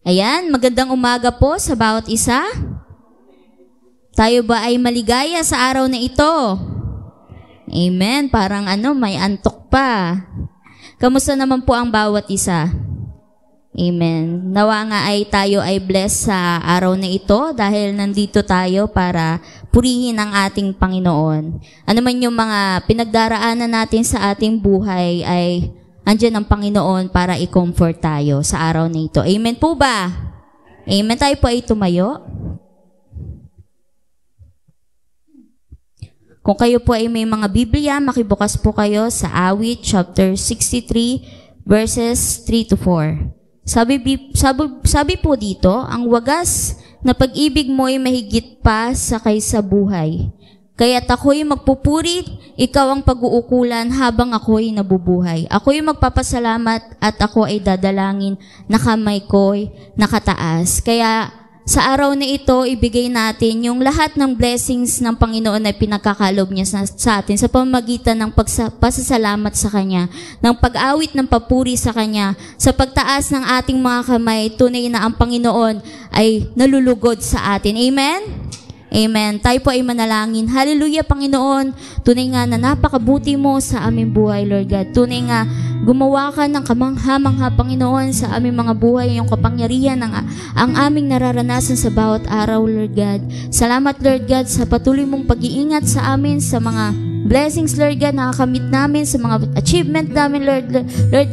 Ayan, magandang umaga po sa bawat isa. Tayo ba ay maligaya sa araw na ito? Amen. Parang may antok pa. Kamusta naman po ang bawat isa? Amen. Nawa nga ay tayo ay blessed sa araw na ito dahil nandito tayo para purihin ang ating Panginoon. Ano man yung mga pinagdaraanan natin sa ating buhay ay andyan ang Panginoon para i-comfort tayo sa araw na ito. Amen po ba? Amen. Tayo po ay tumayo. Kung kayo po ay may mga Biblia, makibukas po kayo sa Awit chapter 63 verses 3 to 4. Sabi po dito, ang wagas na pag-ibig mo ay mahigit pa sa kaysa buhay. Kaya't ako'y magpupuri, ikaw ang pag-uukulan habang ako'y nabubuhay. Ako'y magpapasalamat at ako ay dadalangin na kamay ko'y nakataas. Kaya sa araw na ito, ibigay natin yung lahat ng blessings ng Panginoon na pinagkakalob niya sa atin sa pamamagitan ng pasasalamat sa Kanya, ng pag-awit ng papuri sa Kanya, sa pagtaas ng ating mga kamay, tunay na ang Panginoon ay nalulugod sa atin. Amen? Amen. Tayo po ay manalangin. Hallelujah, Panginoon. Tunay nga na napakabuti mo sa aming buhay, Lord God. Tunay nga, gumawa ka ng kamangha-mangha, Panginoon, sa aming mga buhay, yung kapangyarihan ang aming nararanasan sa bawat araw, Lord God. Salamat, Lord God, sa patuloy mong pag-iingat sa amin, sa mga blessings, Lord God, nakakamit namin, sa mga achievement namin, Lord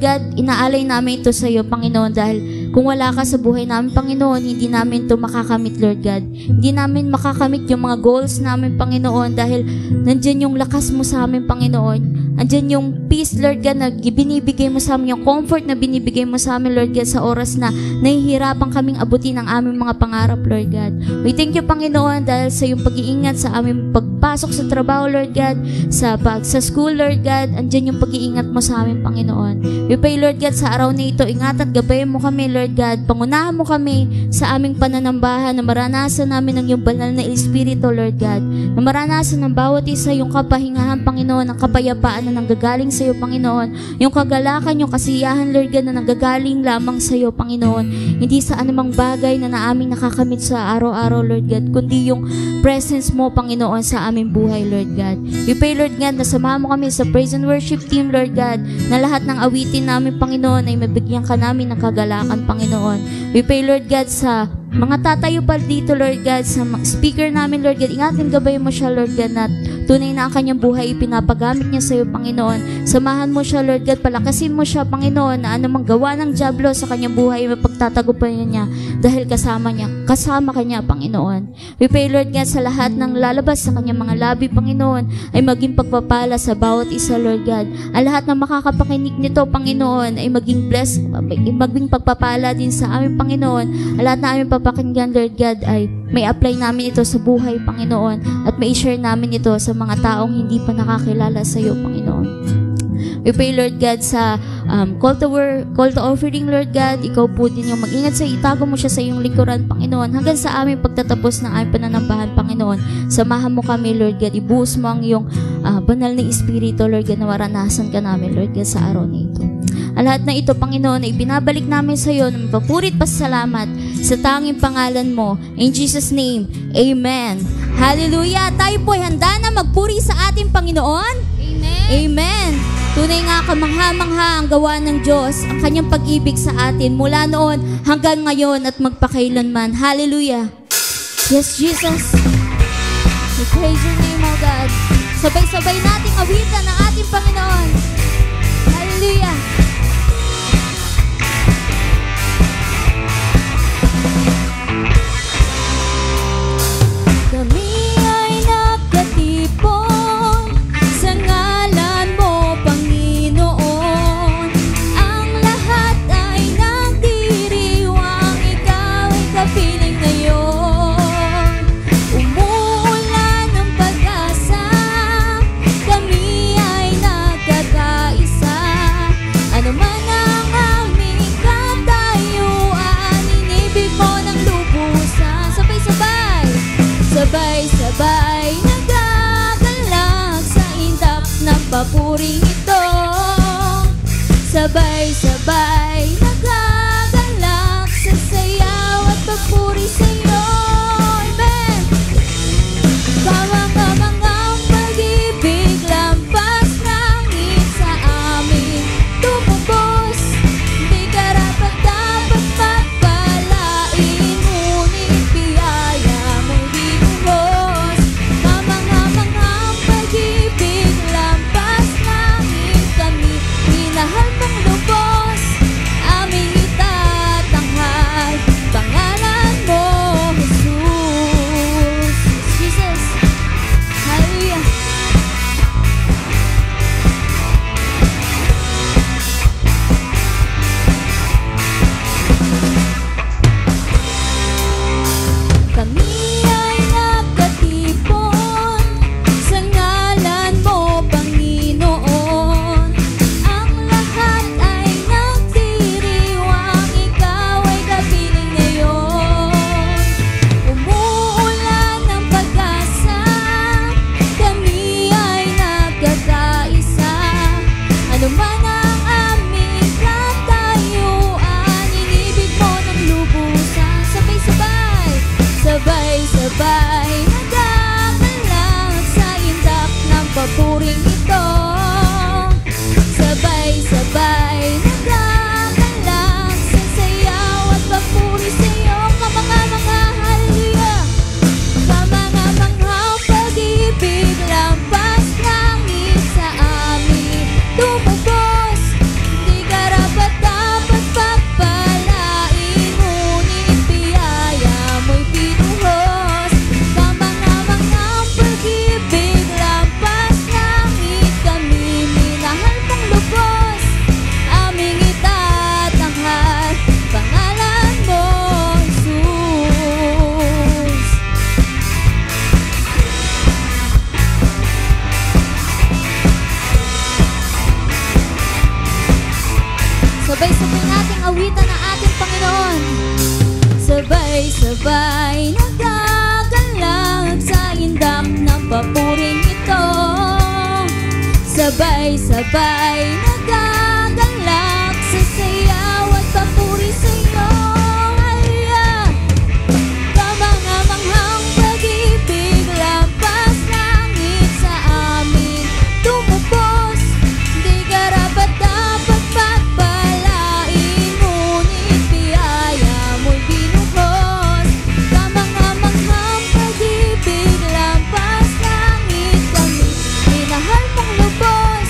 God. Inaalay namin ito sa iyo, Panginoon, dahil kung wala ka sa buhay namin, Panginoon, hindi namin ito makakamit, Lord God. Hindi namin makakamit yung mga goals namin, Panginoon, dahil nandyan yung lakas mo sa amin, Panginoon. Andyan yung peace, Lord God, na binibigay mo sa amin, yung comfort na binibigay mo sa amin, Lord God, sa oras na nahihirapan kaming abutin ang aming mga pangarap, Lord God. We thank you, Panginoon, dahil sa iyong pag-iingat sa aming pagpasok sa trabaho, Lord God, sa school, Lord God, andyan yung pag-iingat mo sa amin, Panginoon. We pray, Lord God, sa araw na ito, ingat at gabayan mo kami, Lord God. Pangunahan mo kami sa aming pananambahan na maranasan namin ang iyong banal na Espiritu, Lord God. Na maranasan ng bawat isa yung kapahingahan, Panginoon, ang kapayapaan na nanggagaling sa iyo, Panginoon. Yung kagalakan, yung kasiyahan, Lord God, na nanggagaling lamang sa iyo, Panginoon. Hindi sa anumang bagay na naaming nakakamit sa araw-araw, Lord God, kundi yung presence mo, Panginoon, sa aming buhay, Lord God. We pray, Lord God, na samahan mo kami sa praise and worship team, Lord God, na lahat ng awitin namin, Panginoon, ay mabigyan ka namin ng kagalakan, Panginoon. We pray, Lord God, sa mga tatayo pa dito, Lord God, sa speaker namin, Lord God, ingatin gabay mo siya, Lord God, na tunay na ang kanyang buhay ipinapagamit niya sa iyo, Panginoon. Samahan mo siya, Lord God, palakasin mo siya, Panginoon, na anumang gawa ng dyablo sa kanyang buhay, mapagtatagumpayan niya dahil kasama kanya, Panginoon. We pray, Lord God, sa lahat ng lalabas sa kanyang mga labi, Panginoon, ay maging pagpapala sa bawat isa, Lord God. Ang lahat ng makakapakinig nito, Panginoon, ay maging blessed, maging pagpapala din sa aming Panginoon. Ang lahat na aming papakinggan, Lord God, ay may apply namin ito sa buhay, Panginoon, at may share namin ito sa mga taong hindi pa nakakilala sa iyo, Panginoon. We pray, Lord God, sa call to offering, Lord God, ikaw po din yung mag-ingat sa itago mo siya sa iyong likuran, Panginoon, hanggang sa aming pagtatapos ng aming pananambahan, Panginoon. Samahan mo kami, Lord God, ibuhos mo ang iyong banal na Espiritu, Lord God, na maranasan ka namin, Lord God, sa araw na ito. Ang lahat na ito, Panginoon, ay binabalik namin sa iyo ng papurit pasalamat sa tanging pangalan mo. In Jesus' name, Amen. Hallelujah! Tayo po ay handa na magpuri sa ating Panginoon. Amen. Amen. Tunay nga kamangha-mangha ang gawa ng Diyos, ang kanyang pag-ibig sa atin mula noon hanggang ngayon at magpakailanman. Hallelujah! Yes, Jesus. We praise your name, O God. Sabay-sabay nating awitan ang ating Panginoon. Hallelujah! Kami ay nakatipon sa ngalan mo, Panginoon. Ang lahat ay nagdiriwang, ikaw ay kapiling ngayon. Umuulan ng pag-asa, kami ay nagkakaisa. sabay nagagalang sa indak ng papuring ito. Sabay-sabay nagagalang sa sayaw at papuri sa'yo. Kamanga-manga, hallelujah. Kamanga-manghang pag-ibig, lampas langit sa amin tumubos. Di karapat-dapat pagpalain, ngunit biyaya mo'y pinuhos. Kamanga-manghang pag-ibig, lampas langit, kami minahal mong lubos. Aming itatanghal, pangalan mo, Jesus. Sabay-sabay nating awitan ang ating Panginoon. Sabay-sabay nagagalang sa indak ng papuring ito. Sabay-sabay nagagalak sa sayaw at papuri sa'yo. Hallelujah. Kamanga-manghang pag-ibig, lampas langit sa amin tumubos. Di karapat-dapat pagpalain, ngunit biyaya mo'y binuhos. Kamanga-manghang pag-ibig, lampas langit, kami minahal mong lubos.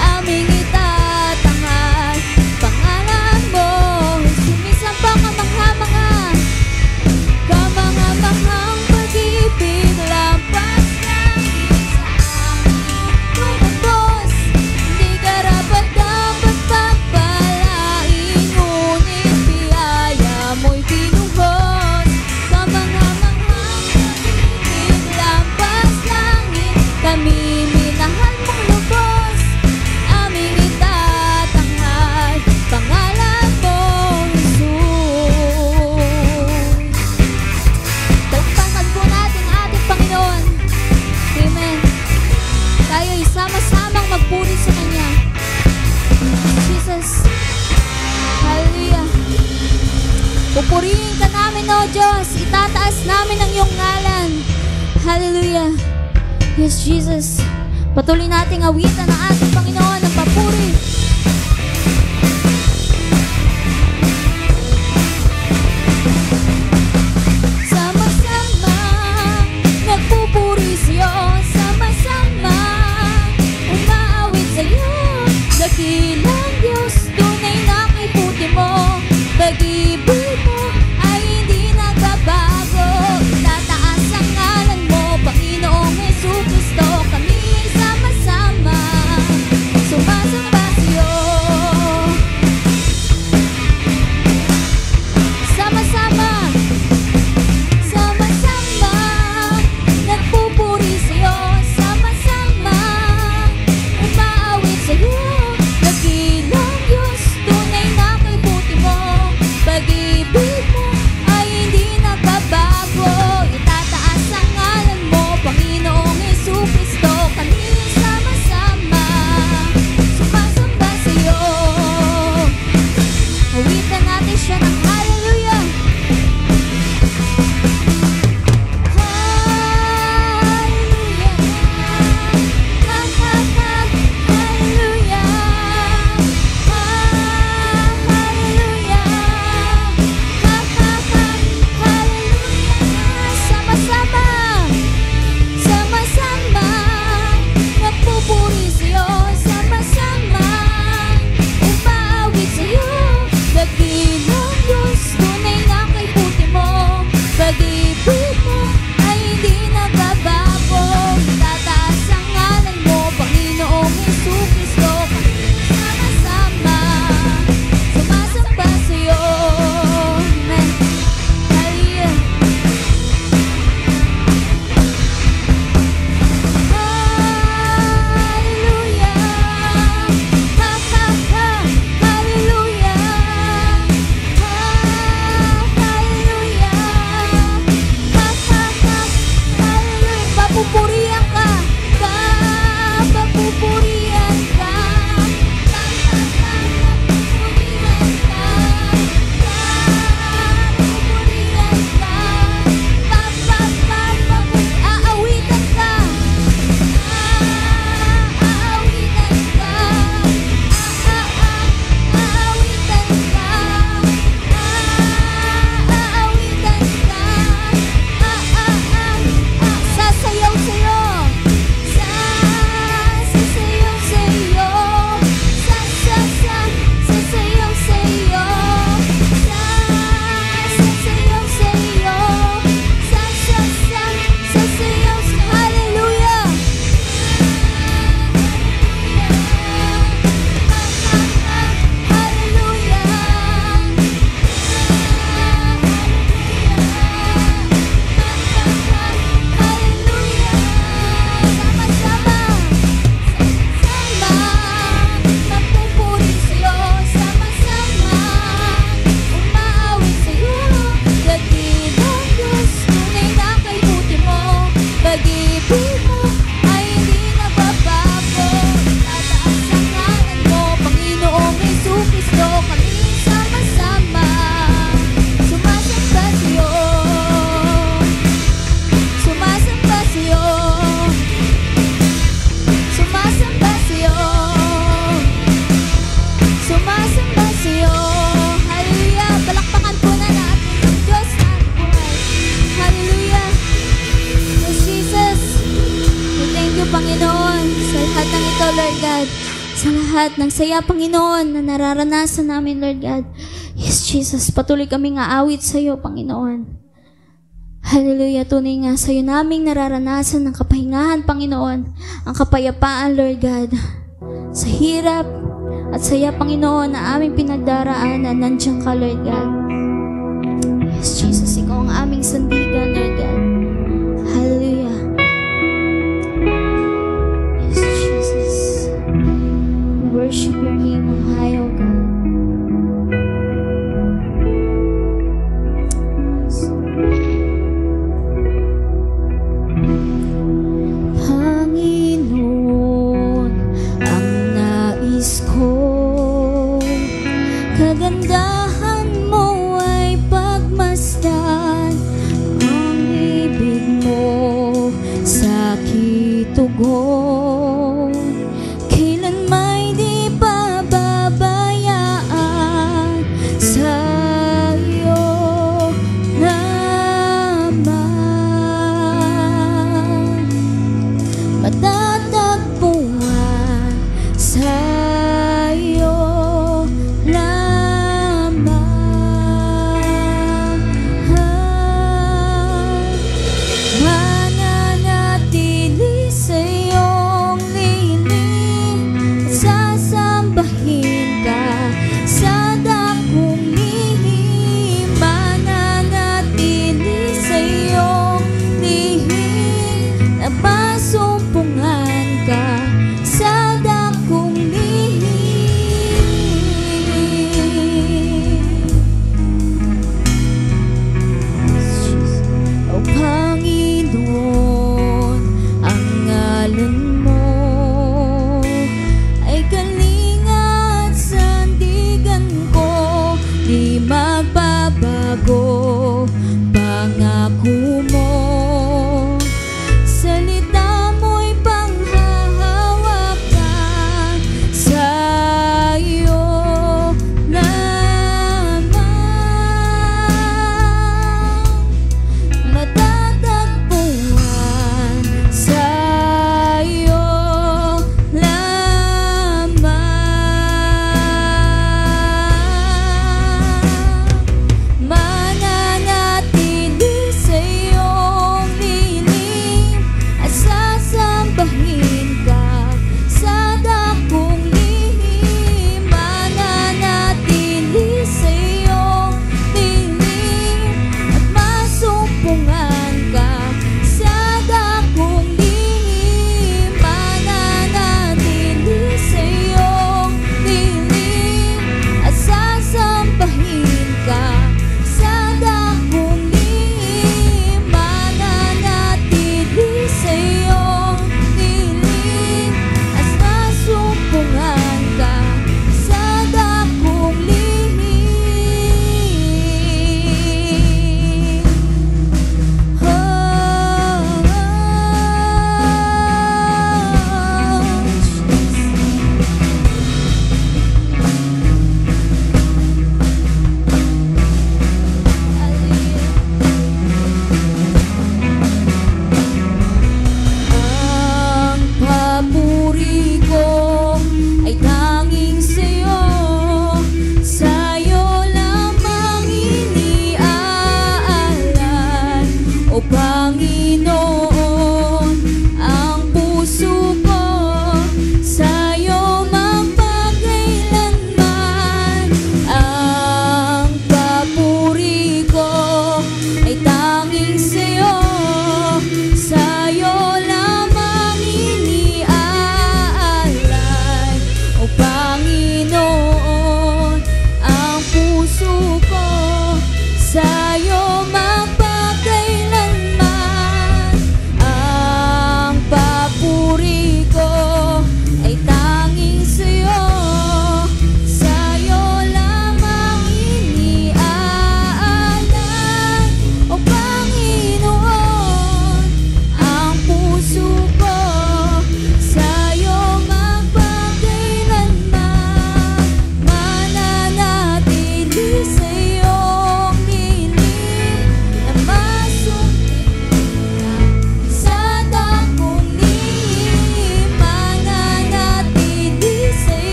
Aming itatanghal, pangalan mo, sumisampang kamangha-mangha. Kamanga-manghang pag-ibig, lampas langit sa amin tumubos. Di karapat-dapat pagpalain, ngunit biyaya mo'y binuhos. Kamanga-manghang pag-ibig, lampas langit, kami minahal mong lubos. Aming itatanghal, pangalan mo, Jesus. Palakpakan po natin ang ating Panginoon. Amen. Tayo'y sama-samang magpuri sa Kanya. Jesus. Hallelujah. Pupurihin ka namin, O Diyos. Itataas namin ang iyong ngalan. Hallelujah. Yes, Jesus. Patuloy nating awitan ang ating Panginoon ng papuri. Sama-sama nagpupuri sa'yo, sama-sama umaawit sa'yo. Dakilang Diyos, tunay na kibuti mo. Pag-ibig mo ay hindi nagbabago. Itataas ang ngalan mo, Panginoong Jesucristo. Kami ay sama-sama Lord God, sa lahat ng saya, Panginoon, na nararanasan namin, Lord God. Yes, Jesus, patuloy kaming aawit sa iyo, Panginoon. Hallelujah, tunay nga sa iyo naming nararanasan ng kapahingahan, Panginoon, ang kapayapaan, Lord God. Sa hirap at saya, Panginoon, na aming pinagdaraanan, nandiyan ka, Lord God. Yes, Jesus, ikaw ang aming sandigan, Lord God. Hallelujah. Yes, Jesus. We worship your name on high, O God. Panginoon, ang nais ko, kagandahan mo ay pagmasdan,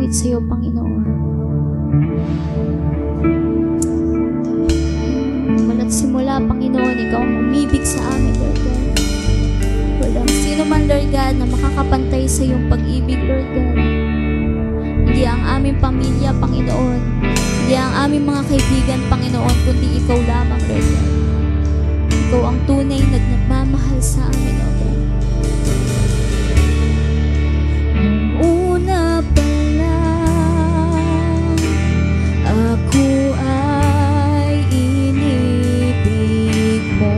malapit sa iyo, Panginoon. Mula't simula, Panginoon, ikaw ang umibig sa amin, Lord God. Walang sino man, Lord God, na makakapantay sa iyong pag-ibig, Lord God. Hindi ang aming pamilya, Panginoon. Hindi ang aming mga kaibigan, Panginoon, kundi ikaw lamang, Lord God. Ikaw ang tunay na nagmamahal sa amin, O God. Nung una pa lang, ako ay inibig mo.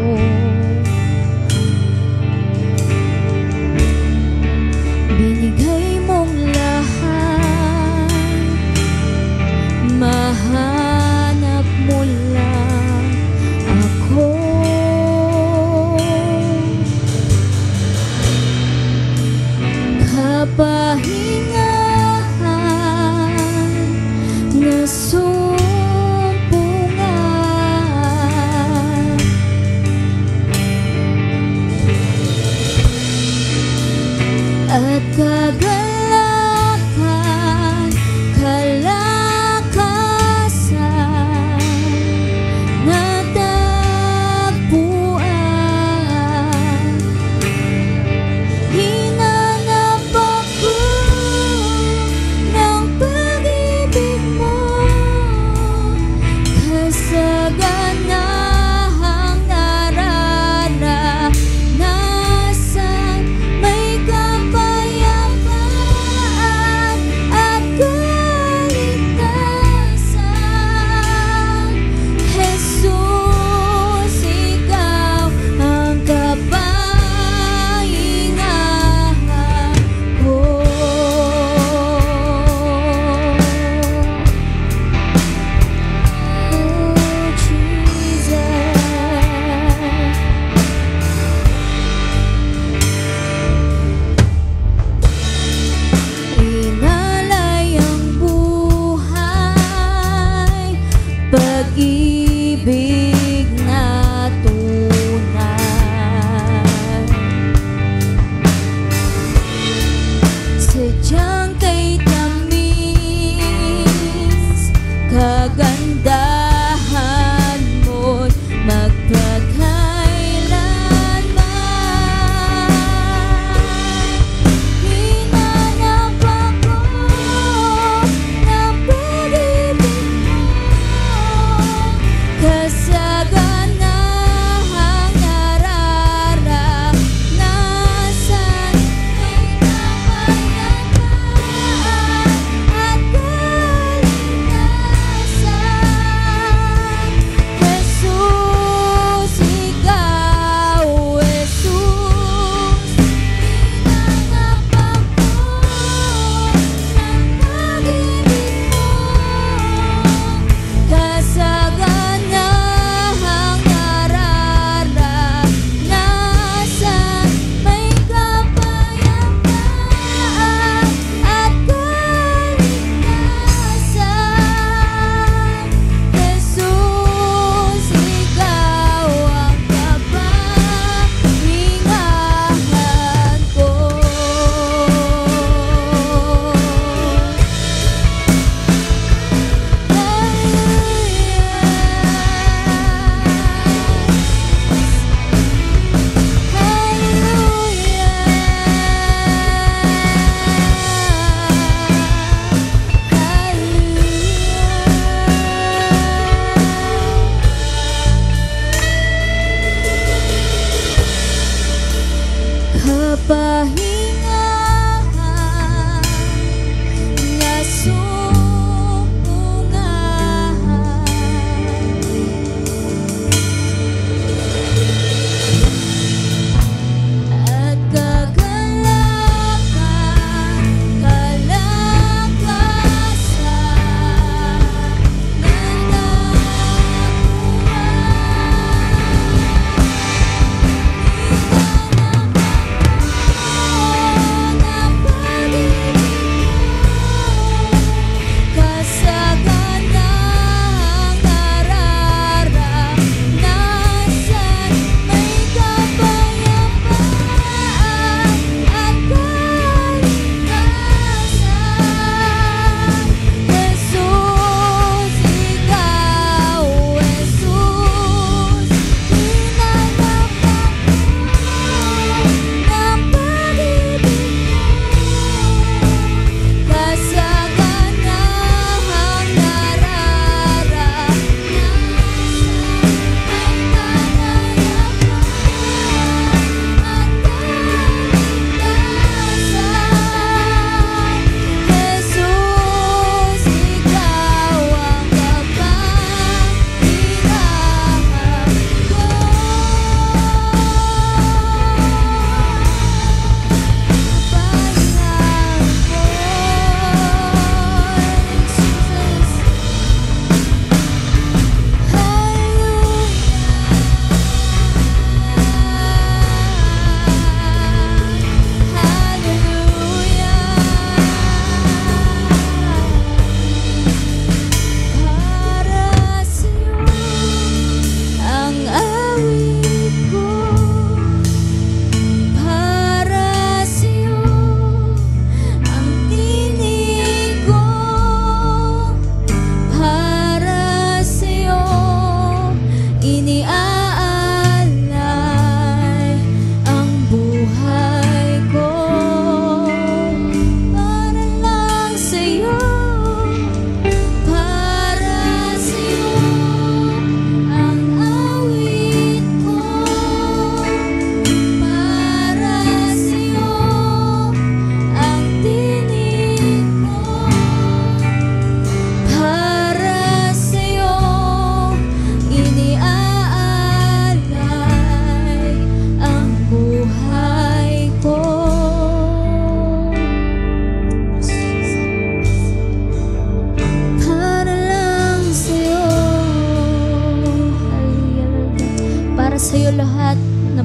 Binigay mong lahat, mahanap mo lang ako.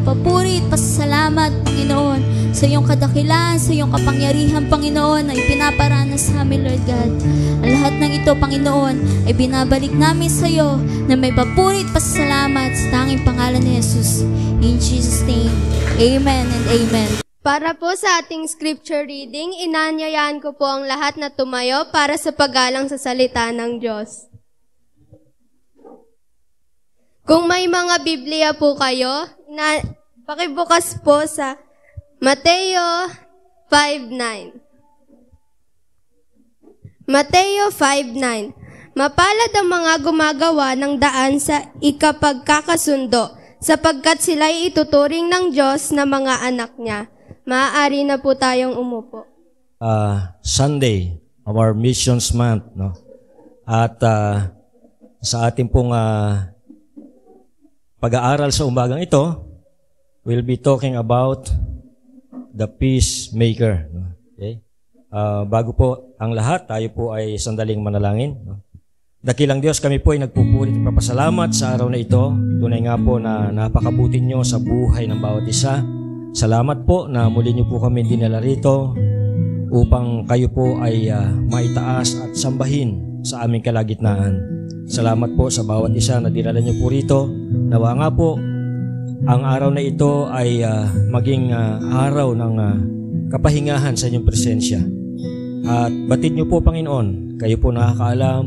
papuri at pasasalamat, Panginoon, sa iyong kadakilan, sa iyong kapangyarihan, Panginoon, na ipinaparanas sa amin, Lord God. Ang lahat ng ito, Panginoon, ay binabalik namin sa iyo na may papuri at pasasalamat sa tanging pangalan ni Jesus. In Jesus' name, amen and amen. Para po sa ating scripture reading, inanyayaan ko po ang lahat na tumayo para sa paggalang sa salita ng Diyos. Kung may mga Biblia po kayo, pakibukas po sa Mateo 5:9. Mateo 5:9. Mapalad ang mga gumagawa ng daan sa ikapagkakasundo, sapagkat sila'y ituturing ng Diyos na mga anak niya. Maaari na po tayong umupo. Sunday, our missions month, no? At sa ating pong pag-aaral sa umagang ito, we'll be talking about the peacemaker. No? Okay? Bago po ang lahat, tayo po ay sandaling manalangin. No? Dakilang Diyos, kami po ay nagpupuri at papasalamat sa araw na ito. Tunay nga po na napakabuti nyo sa buhay ng bawat isa. Salamat po na muli niyo po kami dinala rito upang kayo po ay maitaas at sambahin sa aming kalagitnaan. Salamat po sa bawat isa na dinala niyo po rito. Nawa nga po, ang araw na ito ay maging araw ng kapahingahan sa inyong presensya. At batid niyo po, Panginoon, kayo po nakakaalam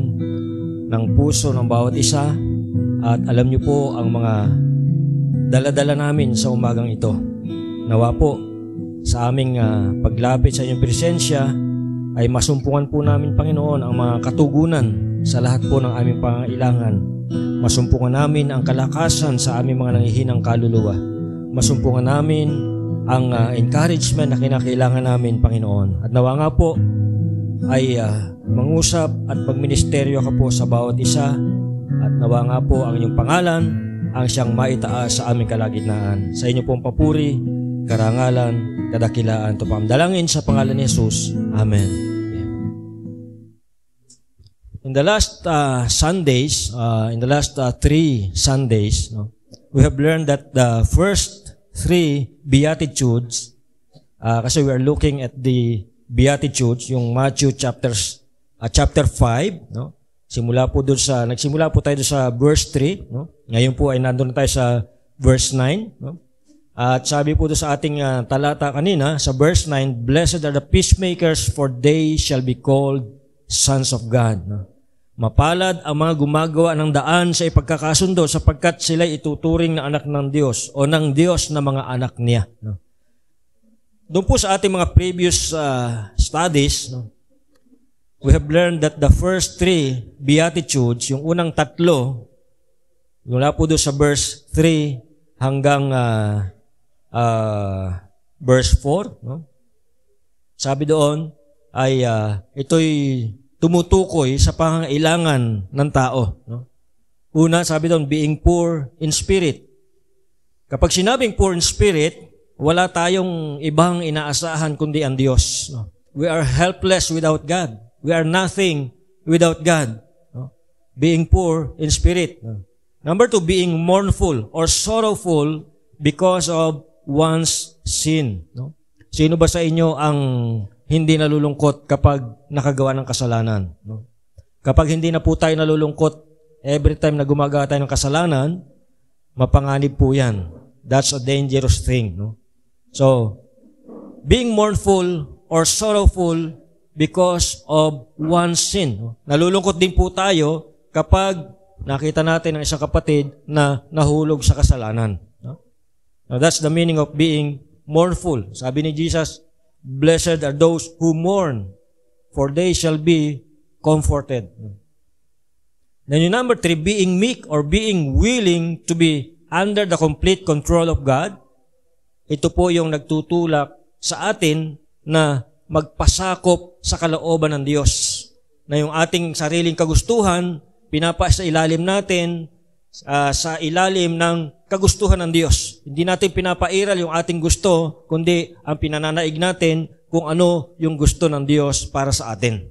ng puso ng bawat isa at alam niyo po ang mga dala-dala namin sa umagang ito. Nawa po, sa aming paglapit sa inyong presensya, ay masumpungan po namin, Panginoon, ang mga katugunan sa lahat po ng aming pangailangan. Masumpungan namin ang kalakasan sa aming mga nanghihinang kaluluwa. Masumpungan namin ang encouragement na kinakailangan namin, Panginoon. At nawa nga po, ay mangusap at magministeryo ka po sa bawat isa. At nawa nga po ang inyong pangalan ang siyang maitaas sa aming kalagitnaan. Sa inyo pong papuri, karangalan, kadakilaan, ito pamdalangin sa pangalan ni Jesus. Amen. In the last Sundays, in the last 3 Sundays, no, we have learned that the first 3 Beatitudes, kasi we are looking at the Beatitudes, yung Matthew chapter 5, no? Nagsimula po tayo sa verse 3, no? Ngayon po ay nandun na tayo sa verse 9, no? At sabi po doon sa ating talata kanina, sa verse 9, Blessed are the peacemakers, for they shall be called sons of God. No? Mapalad ang mga gumagawa ng daan sa ipagkakasundo, sapagkat sila ituturing na anak ng Diyos o ng Diyos na mga anak niya. No? Doon po sa ating mga previous studies, no, we have learned that the first 3 Beatitudes, yung unang 3, mula po doon sa verse 3 hanggang verse 4, no? Sabi doon ay ito'y tumutukoy sa pangangailangan ng tao. No? Una, sabi doon, being poor in spirit. Kapag sinabing poor in spirit, wala tayong ibang inaasahan kundi ang Diyos. No? We are helpless without God. We are nothing without God. No? Being poor in spirit. No? Number 2, being mournful or sorrowful because of one's sin. No? Sino ba sa inyo ang hindi nalulungkot kapag nakagawa ng kasalanan? No? Kapag hindi na po tayo nalulungkot every time na gumagawa tayo ng kasalanan, mapanganib po yan. That's a dangerous thing. No? So, being mournful or sorrowful because of one's sin. No? Nalulungkot din po tayo kapag nakita natin ang isang kapatid na nahulog sa kasalanan. No? Now, that's the meaning of being mournful. Sabi ni Jesus, Blessed are those who mourn, for they shall be comforted. Then yung number 3, being meek or being willing to be under the complete control of God. Ito po yung nagtutulak sa atin na magpasakop sa kalooban ng Diyos. Na yung ating sariling kagustuhan, pinapasa ilalim natin sa ilalim ng kagustuhan ng Diyos. Hindi natin pinapairal yung ating gusto, kundi ang pinananaig natin kung ano yung gusto ng Diyos para sa atin.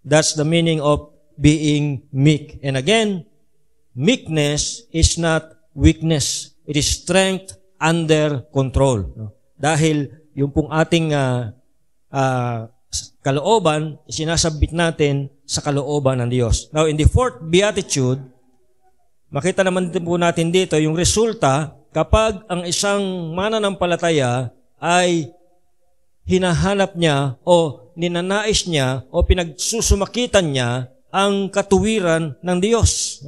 That's the meaning of being meek. And again, meekness is not weakness. It is strength under control. No? Dahil yung pong ating kalooban, sinasabit natin sa kalooban ng Diyos. Now, in the fourth beatitude, makita naman din po natin dito yung resulta kapag ang isang mananampalataya ay hinahanap niya o ninanais niya o pinagsusumakitan niya ang katuwiran ng Diyos.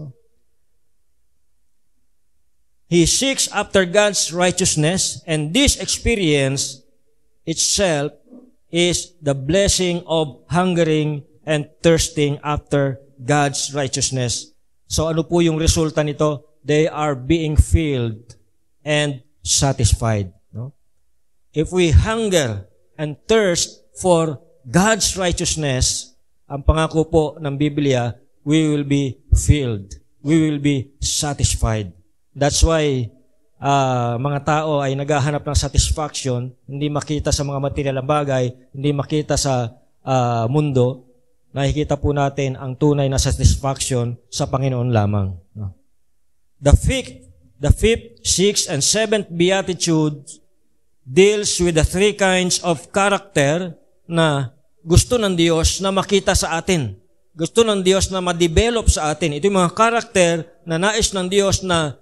He seeks after God's righteousness, and this experience itself is the blessing of hungering and thirsting after God's righteousness. So ano po yung resulta nito? They are being filled and satisfied. No? If we hunger and thirst for God's righteousness, ang pangako po ng Biblia, we will be filled. We will be satisfied. That's why mga tao ay naghahanap ng satisfaction, hindi makita sa mga material na bagay, hindi makita sa mundo. Nakikita po natin ang tunay na satisfaction sa Panginoon lamang. The fifth, sixth, and seventh beatitude deals with the three kinds of character na gusto ng Diyos na makita sa atin. Gusto ng Diyos na ma-develop sa atin. Ito yung mga character na nais ng Diyos na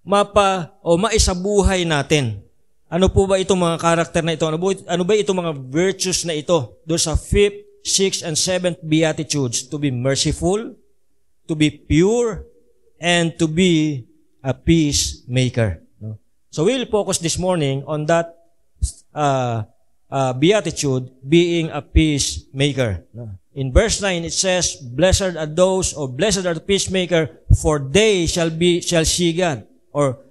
maisabuhay natin. Ano po ba itong mga karakter na ito? Ano ba itong mga virtues na ito? Doon sa 5th, 6th, and 7th beatitudes. To be merciful, to be pure, and to be a peacemaker. So we'll focus this morning on that beatitude, being a peacemaker. In verse 9 it says, blessed are the peacemaker, for they shall see God. Or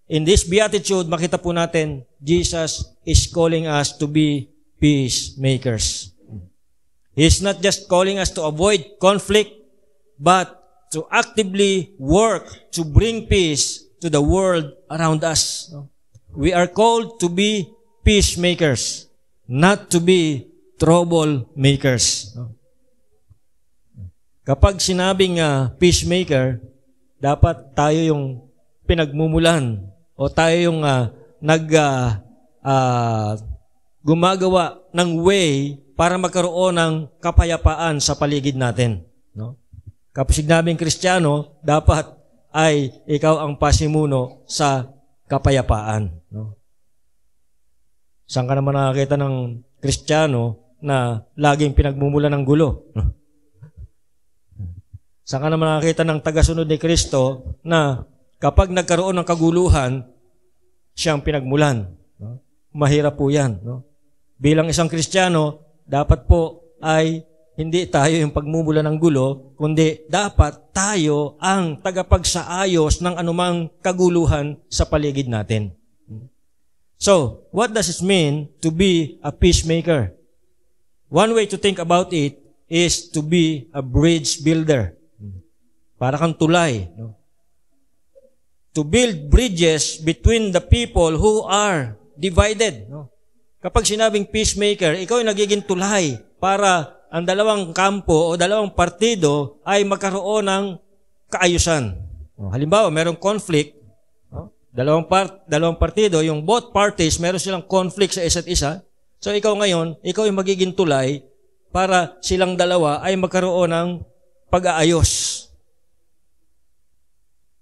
in this beatitude, makita po natin, Jesus is calling us to be peacemakers. He's not just calling us to avoid conflict, but to actively work to bring peace to the world around us. We are called to be peacemakers, not to be troublemakers. Kapag sinabing peacemaker, dapat tayo yung pinagmumulan o tayo yung gumagawa ng way para magkaroon ng kapayapaan sa paligid natin. No? Kapag sinabing Kristiyano, dapat ay ikaw ang pasimuno sa kapayapaan. No? Saan ka naman nakakita ng Kristiyano na laging pinagmumulan ng gulo? No? Saan ka naman nakakita ng tagasunod ni Kristo na kapag nagkaroon ng kaguluhan, siyang pinagmulan. No? Mahirap po yan. No? Bilang isang Kristiyano, dapat po ay hindi tayo yung pagmumula ng gulo, kundi dapat tayo ang tagapagsaayos ng anumang kaguluhan sa paligid natin. So, what does it mean to be a peacemaker? One way to think about it is to be a bridge builder. Para kang tulay. No? To build bridges between the people who are divided. No? Kapag sinabing peacemaker, ikaw ay nagiging tulay para ang dalawang kampo o dalawang partido ay magkaroon ng kaayusan. Halimbawa, merong conflict, dalawang partido, yung both parties, meron silang conflict sa isa't isa. So ikaw ngayon, ikaw ay magiging tulay para silang dalawa ay magkaroon ng pag-aayos.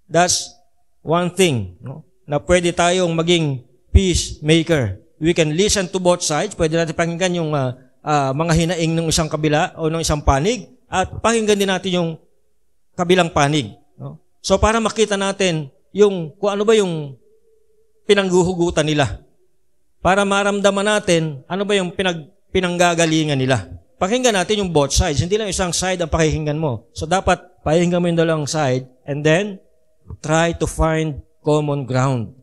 That's one thing, no? Na pwede tayong maging peacemaker. We can listen to both sides. Pwede natin pakinggan yung mga hinaing ng isang kabila o ng isang panig at pakinggan din natin yung kabilang panig. No? So para makita natin kung ano ba yung pinangguhugutan nila. Para maramdaman natin ano ba yung pinanggagalingan nila. Pakinggan natin yung both sides. Hindi lang isang side ang pakinggan mo. So dapat pakinggan mo yung dalawang side and then try to find common ground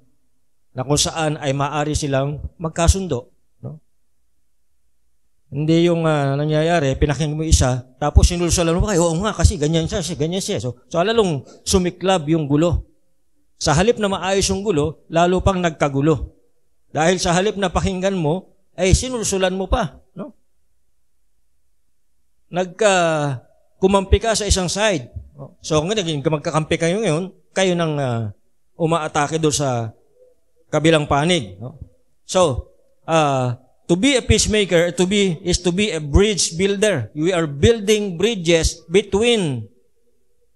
na kung saan ay maaari silang magkasundo. No? Hindi yung nangyayari, pinakinggan mo isa, tapos sinulsulan mo kayo, oo nga kasi ganyan siya. So lalong sumiklab yung gulo. Sa halip na maayos yung gulo, lalo pang nagkagulo. Dahil sa halip na pakinggan mo, ay sinulsulan mo pa. No? Kumampi ka sa isang side. So kung magkakampi kayo ngayon, kayo nang umaatake doon sa kabilang panig. No? So, to be a peacemaker, is to be a bridge builder. We are building bridges between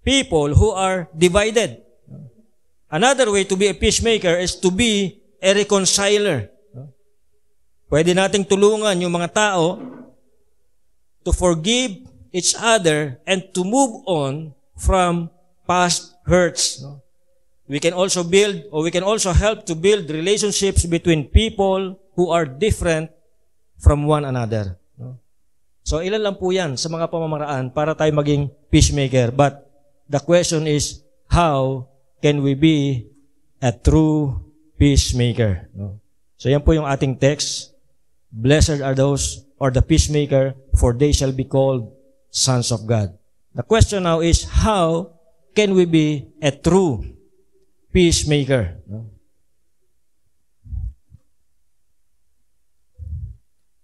people who are divided. Another way to be a peacemaker is to be a reconciler. Pwede nating tulungan yung mga tao to forgive each other and to move on from past hurts. We can also help to build relationships between people who are different from one another. So ilan lang po yan sa mga pamamaraan para tayo maging peacemaker. But the question is, how can we be a true peacemaker? So yan po yung ating text. Blessed are those, or the peacemaker, for they shall be called sons of God. The question now is, how can we be a true peacemaker?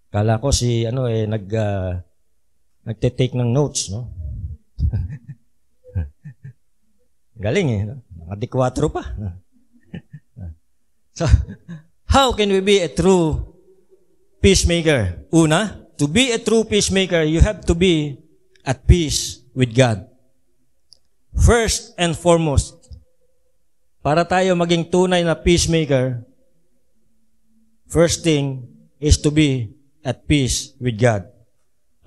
Kala ko nagte-take ng notes, no? Galing Naka-4 pa. So, how can we be a true peacemaker? Una, to be a true peacemaker, you have to be at peace with God. First and foremost, para tayo maging tunay na peacemaker, first thing is to be at peace with God.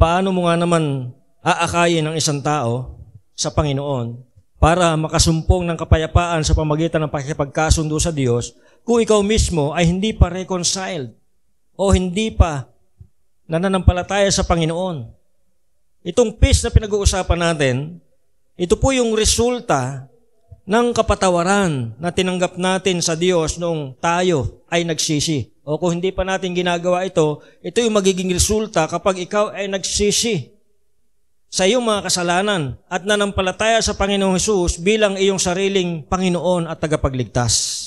Paano mo nga naman aakayin ng isang tao sa Panginoon para makasumpong ng kapayapaan sa pamagitan ng pakikipagkasundo sa Diyos kung ikaw mismo ay hindi pa reconciled o hindi pa nananampalataya sa Panginoon? Itong peace na pinag-uusapan natin, ito po yung resulta ng kapatawaran na tinanggap natin sa Diyos noong tayo ay nagsisi. O kung hindi pa natin ginagawa ito, ito yung magiging resulta kapag ikaw ay nagsisi sa iyong mga kasalanan at nanampalataya sa Panginoong Hesus bilang iyong sariling Panginoon at tagapagligtas.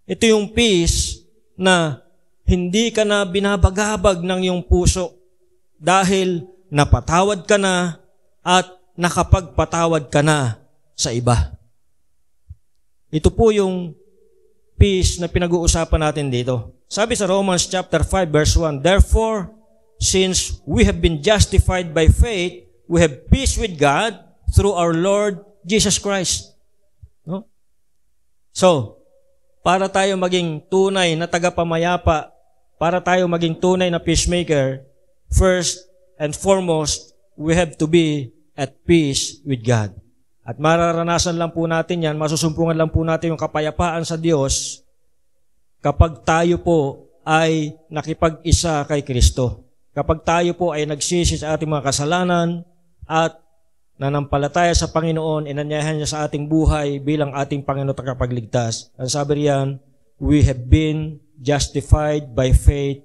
Ito yung peace na hindi ka na binabagabag ng iyong puso dahil napatawad ka na at nakapagpatawad ka na sa iba. Ito po yung peace na pinag-uusapan natin dito. Sabi sa Romans chapter 5 verse 1, therefore, since we have been justified by faith, we have peace with God through our Lord Jesus Christ. No? So, para tayo maging tunay na tagapamayapa, para tayo maging tunay na peacemaker, first and foremost, we have to be at peace with God. At mararanasan lang po natin yan, masusumpungan lang po natin yung kapayapaan sa Diyos kapag tayo po ay nakipag-isa kay Kristo. Kapag tayo po ay nagsisi sa ating mga kasalanan at nanampalataya sa Panginoon, inanyayahan niya sa ating buhay bilang ating Panginoon at kapagligtas. Ang sabi riyan, we have been justified by faith.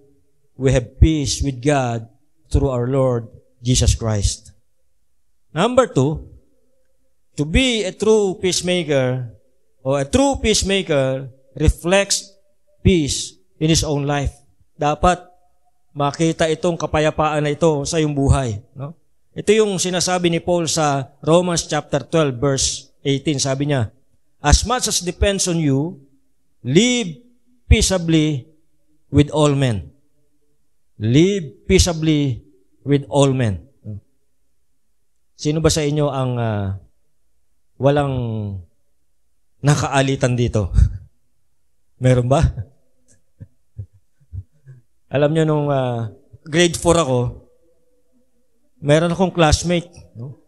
We have peace with God through our Lord Jesus Christ. Number 2, to be a true peacemaker or a true peacemaker reflects peace in his own life. Dapat makita itong kapayapaan na ito sa iyong buhay. No? Ito yung sinasabi ni Paul sa Romans chapter 12 verse 18. Sabi niya, as much as depends on you, live peaceably with all men. Live peaceably with all men. Sino ba sa inyo ang walang nakaalitan dito? Meron ba? Alam nyo, nung grade 4 ako, meron akong classmate. No?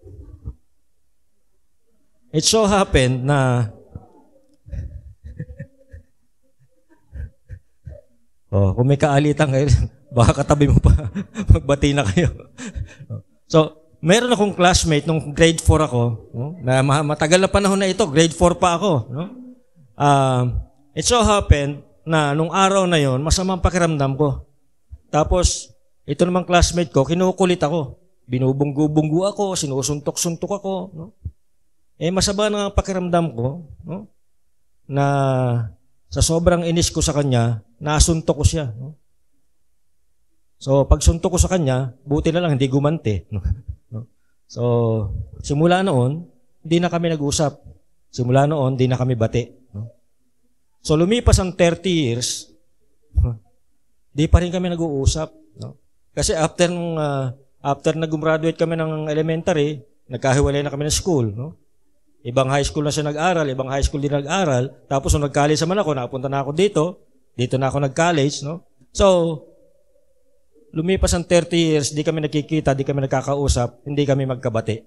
It so happened na kung may kaalitan kayo, baka katabi mo pa, magbati na kayo. So, meron akong classmate nung grade 4 ako, no? Na matagal na panahon na ito, grade 4 pa ako. No? It so happened na nung araw na yon, masamang pakiramdam ko. Tapos, ito namang classmate ko, kinukulit ako. Binubunggu-bunggu ako, sinusuntok-suntok ako. No? Masama na ang pakiramdam ko, no? Na sa sobrang inis ko sa kanya, nasuntok ko siya. No? So, pag suntok ko sa kanya, buti na lang, hindi gumante. No? So, simula noon, hindi na kami nag-usap. Simula noon, hindi na kami bati. No? So lumipas ang 30 years, di pa rin kami nag-uusap. No? Kasi after na gumraduate kami ng elementary, nagkahiwalay na kami ng school. No? Ibang high school na siya nag-aral, ibang high school din nag-aral. Tapos nung nag-college naman ako, nakapunta na ako dito na ako nag-college. No? So, lumipas ang 30 years, di kami nakikita, di kami nagkakausap, hindi kami magkabati.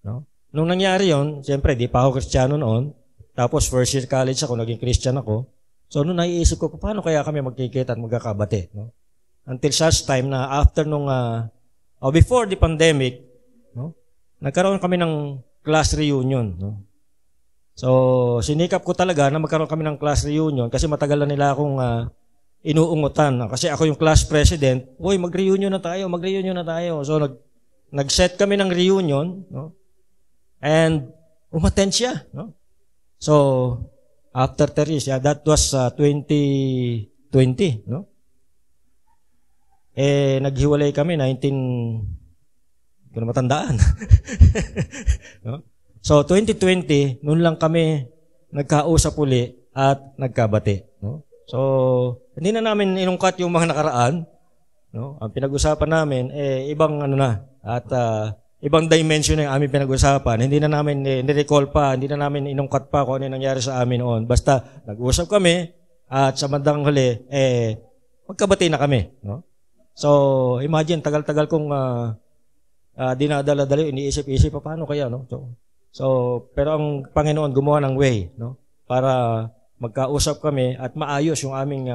No? Nung nangyari yon, siyempre, di pa ako Kristiyano noon. Tapos first year college ako, naging Christian ako. So, noon naiisip ko, paano kaya kami magkikita at magkakabati? No? Until such time na after before the pandemic, no? Nagkaroon kami ng class reunion. No? So, sinikap ko talaga na magkaroon kami ng class reunion kasi matagal na nila akong inuungutan. Kasi ako yung class president, uy, mag-reunion na tayo. So, nag-set kami ng reunion, no? And umattend siya. No? So, after 3 years, that was 2020. No? Naghiwalay kami, hindi ko na matandaan. No? So, 2020, noon lang kami nagkausap uli at nagkabati. No? So, hindi na namin inungkat yung mga nakaraan. No? Ang pinag-usapan namin, ibang ibang dimension na yung aming pinag-usapan. Hindi na namin ni-recall pa, hindi na namin inungkat pa kung ano yung nangyari sa amin noon. Basta, nag-usap kami at sa bandang huli, magkabati na kami. No? So, imagine, tagal-tagal kong dinadala-dala, iniisip-isip pa, paano kaya? No? So, pero ang Panginoon gumawa ng way, no? Para magkausap kami at maayos yung aming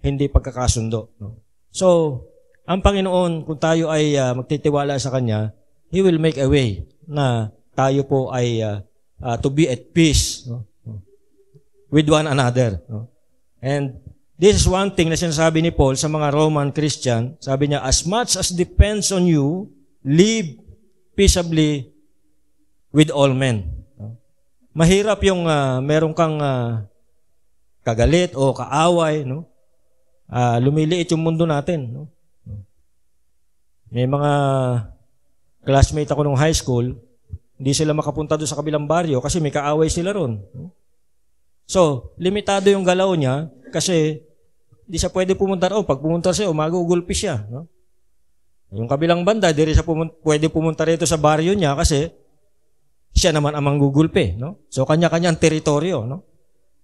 hindi pagkakasundo. No? So, ang Panginoon, kung tayo ay magtitiwala sa Kanya, He will make a way na tayo po ay to be at peace, no? With one another. No? And this is one thing na sinasabi ni Paul sa mga Roman Christian. Sabi niya, as much as depends on you, live peaceably with all men. No? Mahirap yung meron kang kagalit o kaaway. No? Lumiliit yung mundo natin. No? May mga classmate ako nung high school, hindi sila makapunta doon sa kabilang baryo kasi may kaaway sila ron. So, limitado yung galaw niya kasi hindi siya pwede pumunta ron. Pag pumunta siya, magugulpi siya. No? Yung kabilang banda, di rin siya pwede pumunta rito sa baryo niya kasi siya naman ang manggugulpi. No? So, kanya-kanyang teritoryo. No?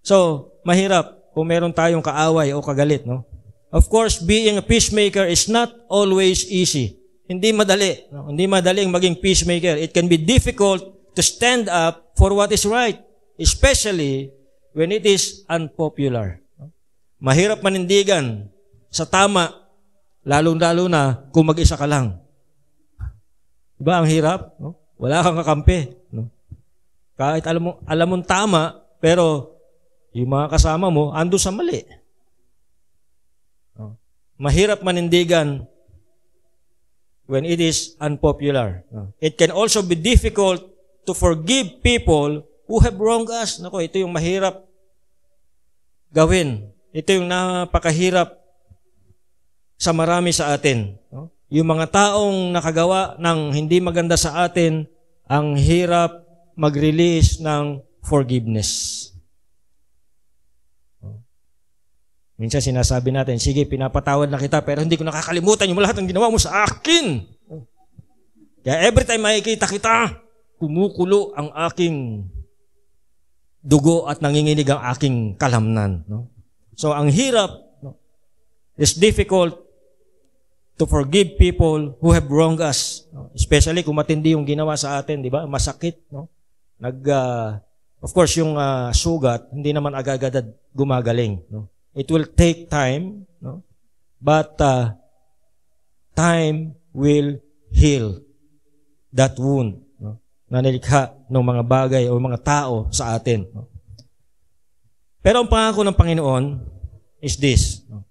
So, mahirap kung meron tayong kaaway o kagalit. No? Of course, being a peacemaker is not always easy. Hindi madali. No? Hindi madaling maging peacemaker. It can be difficult to stand up for what is right, especially when it is unpopular. No? Mahirap manindigan sa tama, lalo-lalo na kung mag-isa ka lang. Diba ang hirap? No? Wala kang kakampi. No? Kahit alam mong tama, pero yung mga kasama mo, ando sa mali. No? Mahirap manindigan when it is unpopular. It can also be difficult to forgive people who have wronged us. Nako, ito yung mahirap gawin. Ito yung napakahirap sa marami sa atin. Yung mga taong nakagawa ng hindi maganda sa atin, ang hirap mag-release ng forgiveness. Minsan sinasabi natin, sige, pinapatawad na kita, pero hindi ko nakakalimutan yung lahat ng ginawa mo sa akin. Kaya every time makikita kita, kumukulo ang aking dugo at nanginginig ang aking kalamnan. No? So, ang hirap, no? It's difficult to forgive people who have wronged us. No? Especially kung matindi yung ginawa sa atin, di ba? Masakit. No? Of course, yung sugat, hindi naman agad-agad gumagaling. No? It will take time, no? But time will heal that wound, no? Na nilikha ng mga bagay o mga tao sa atin. No? Pero ang pangako ng Panginoon is this. No?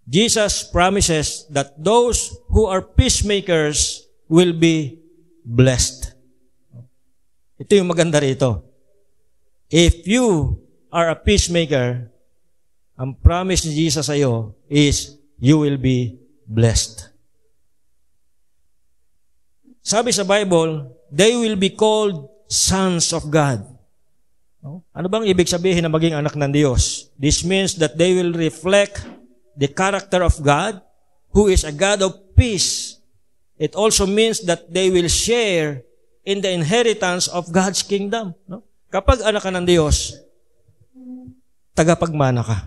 Jesus promises that those who are peacemakers will be blessed. Ito yung maganda rito. If you are a peacemaker, ang promise ni Jesus sa iyo is you will be blessed. Sabi sa Bible, they will be called sons of God. No? Ano bang ibig sabihin na maging anak ng Diyos? This means that they will reflect the character of God, who is a God of peace. It also means that they will share in the inheritance of God's kingdom. No? Kapag anak ka ng Diyos, tagapagmana ka.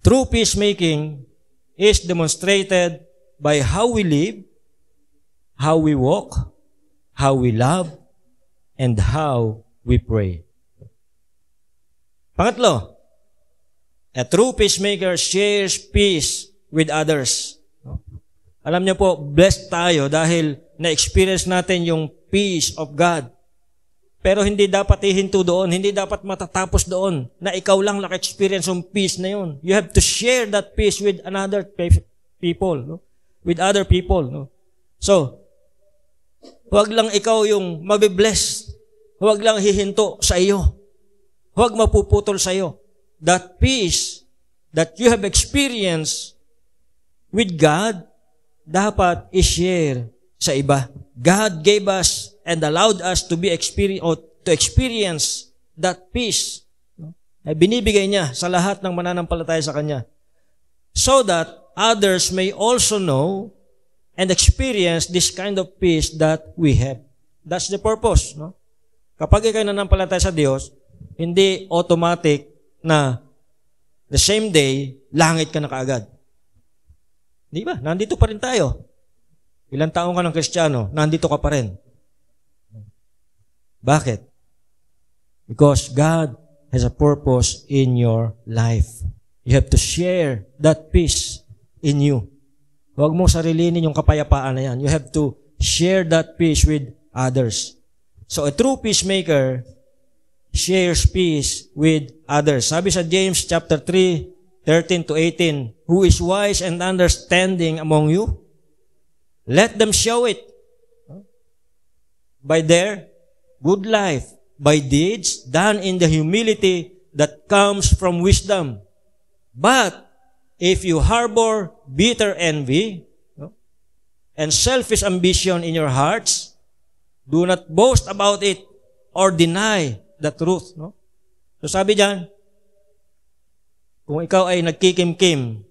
True peacemaking is demonstrated by how we live, how we walk, how we love, and how we pray. Pangatlo, a true peacemaker shares peace with others. Alam niyo po, blessed tayo dahil na-experience natin yung peace of God. Pero hindi dapat ihinto doon, hindi dapat matatapos doon na ikaw lang naka-experience yung peace na yun. You have to share that peace with another people, no? With other people. No? So, huwag lang ikaw yung mabibless. Huwag lang hihinto sa iyo. Huwag mapuputol sa iyo. That peace that you have experienced with God, dapat i-share sa iba. God gave us and allowed us to experience that peace. Ay binibigay niya sa lahat ng mananampalataya sa Kanya. So that others may also know and experience this kind of peace that we have. That's the purpose. No? Kapag ikaw nananampalataya sa Diyos, hindi automatic na the same day, langit ka na kaagad. Di ba? Nandito pa rin tayo. Ilang taong ka ng Kristiyano, nandito ka pa rin. Bakit? Because God has a purpose in your life. You have to share that peace in you. Huwag mong sarilinin yung kapayapaan na yan. You have to share that peace with others. So a true peacemaker shares peace with others. Sabi sa James chapter 3, 13 to 18, who is wise and understanding among you? Let them show it by their good life, by deeds done in the humility that comes from wisdom. But if you harbor bitter envy and selfish ambition in your hearts, do not boast about it or deny the truth. No? So sabi diyan, kung ikaw ay nagkikimkim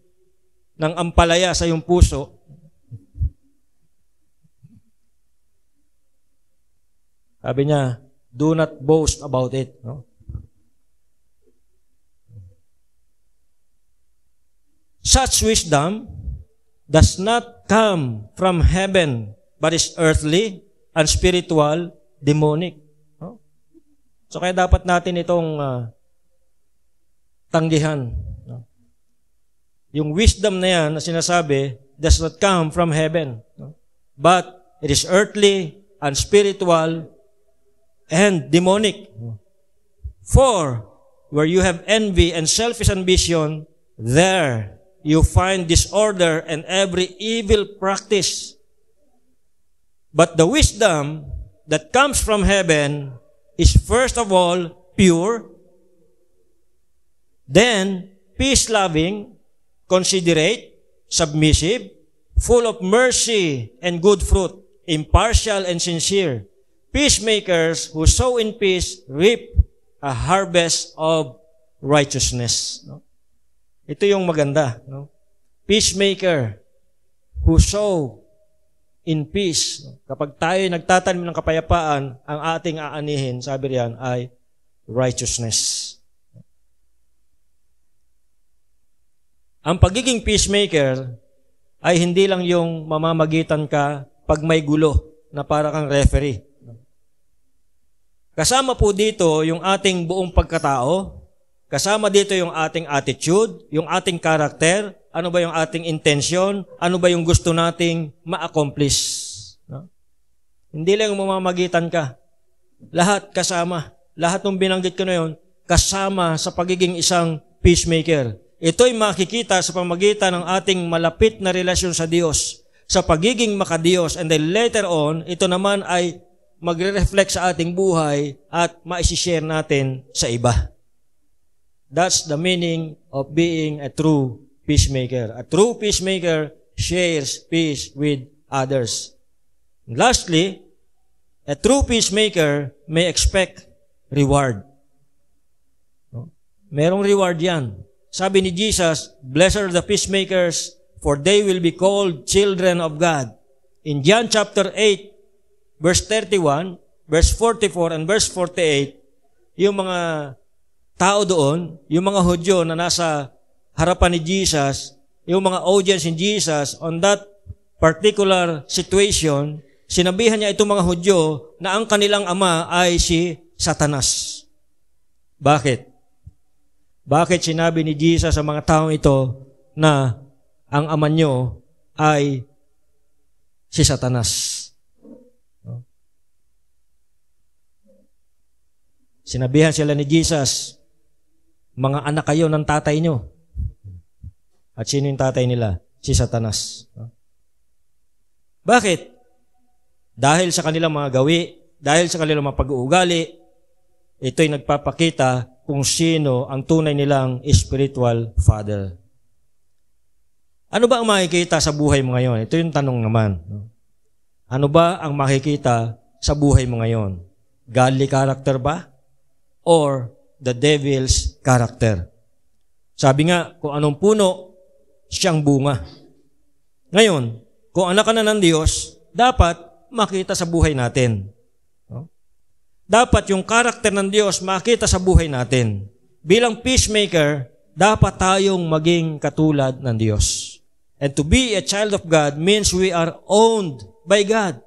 ng ampalaya sa iyong puso, sabi niya, do not boast about it. No? Such wisdom does not come from heaven, but is earthly, unspiritual, demonic. No? So kaya dapat natin itong tanggihan. No? Yung wisdom na yan na sinasabi does not come from heaven. No? But it is earthly, unspiritual, and demonic. For where you have envy and selfish ambition, there you find disorder and every evil practice. But the wisdom that comes from heaven is first of all pure, then peace-loving, considerate, submissive, full of mercy and good fruit, impartial and sincere. Peacemakers who sow in peace reap a harvest of righteousness. No? Ito yung maganda. No? Peacemaker who sow in peace. Kapag tayo nagtatanim ng kapayapaan, ang ating aanihin, sabi riyan, ay righteousness. Ang pagiging peacemaker ay hindi lang yung mamamagitan ka pag may gulo na para kang referee. Kasama po dito yung ating buong pagkatao, kasama dito yung ating attitude, yung ating karakter, ano ba yung ating intensyon, ano ba yung gusto nating ma-accomplish. No? Hindi lang yung mamamagitan ka. Lahat kasama. Lahat ng binanggit ko na yun, kasama sa pagiging isang peacemaker. Ito'y makikita sa pamagitan ng ating malapit na relasyon sa Diyos, sa pagiging makadiyos, and then later on, ito naman ay magre-reflect sa ating buhay at ma-share natin sa iba. That's the meaning of being a true peacemaker. A true peacemaker shares peace with others. And lastly, a true peacemaker may expect reward. No? Merong reward yan. Sabi ni Jesus, "Blessed are the peacemakers, for they will be called children of God." In John chapter 8, verse 31, verse 44, and verse 48, yung mga tao doon, yung mga Hudyo na nasa harapan ni Jesus, yung mga audience ni Jesus, on that particular situation, sinabihan niya itong mga Hudyo na ang kanilang ama ay si Satanas. Bakit? Bakit sinabi ni Jesus sa mga taong ito na ang ama nyo ay si Satanas? Sinabihan sila ni Jesus, mga anak kayo ng tatay nyo. At sino yung tatay nila? Si Satanas. Bakit? Dahil sa kanilang mga gawi, dahil sa kanilang mga pag-uugali, ito'y nagpapakita kung sino ang tunay nilang spiritual father. Ano ba ang makikita sa buhay mo ngayon? Ito yung tanong naman. Ano ba ang makikita sa buhay mo ngayon? Godly character ba? Or the devil's character? Sabi nga, kung anong puno, siyang bunga. Ngayon, kung anak ka na ng Diyos, dapat makita sa buhay natin. Dapat yung karakter ng Diyos makita sa buhay natin. Bilang peacemaker, dapat tayong maging katulad ng Diyos. And to be a child of God means we are owned by God.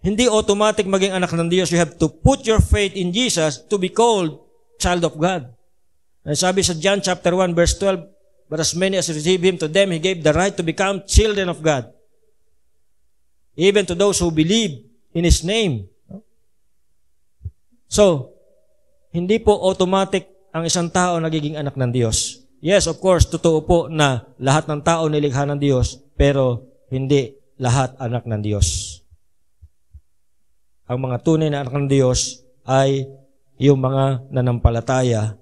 Hindi automatic maging anak ng Diyos. You have to put your faith in Jesus to be called child of God. And sabi sa John chapter 1 verse 12, "But as many as received Him, to them He gave the right to become children of God. Even to those who believe in His name." So, hindi po automatic ang isang tao nagiging anak ng Diyos. Yes, of course, totoo po na lahat ng tao nilikha ng Diyos, pero hindi lahat anak ng Diyos. Ang mga tunay na anak ng Diyos ay yung mga nanampalataya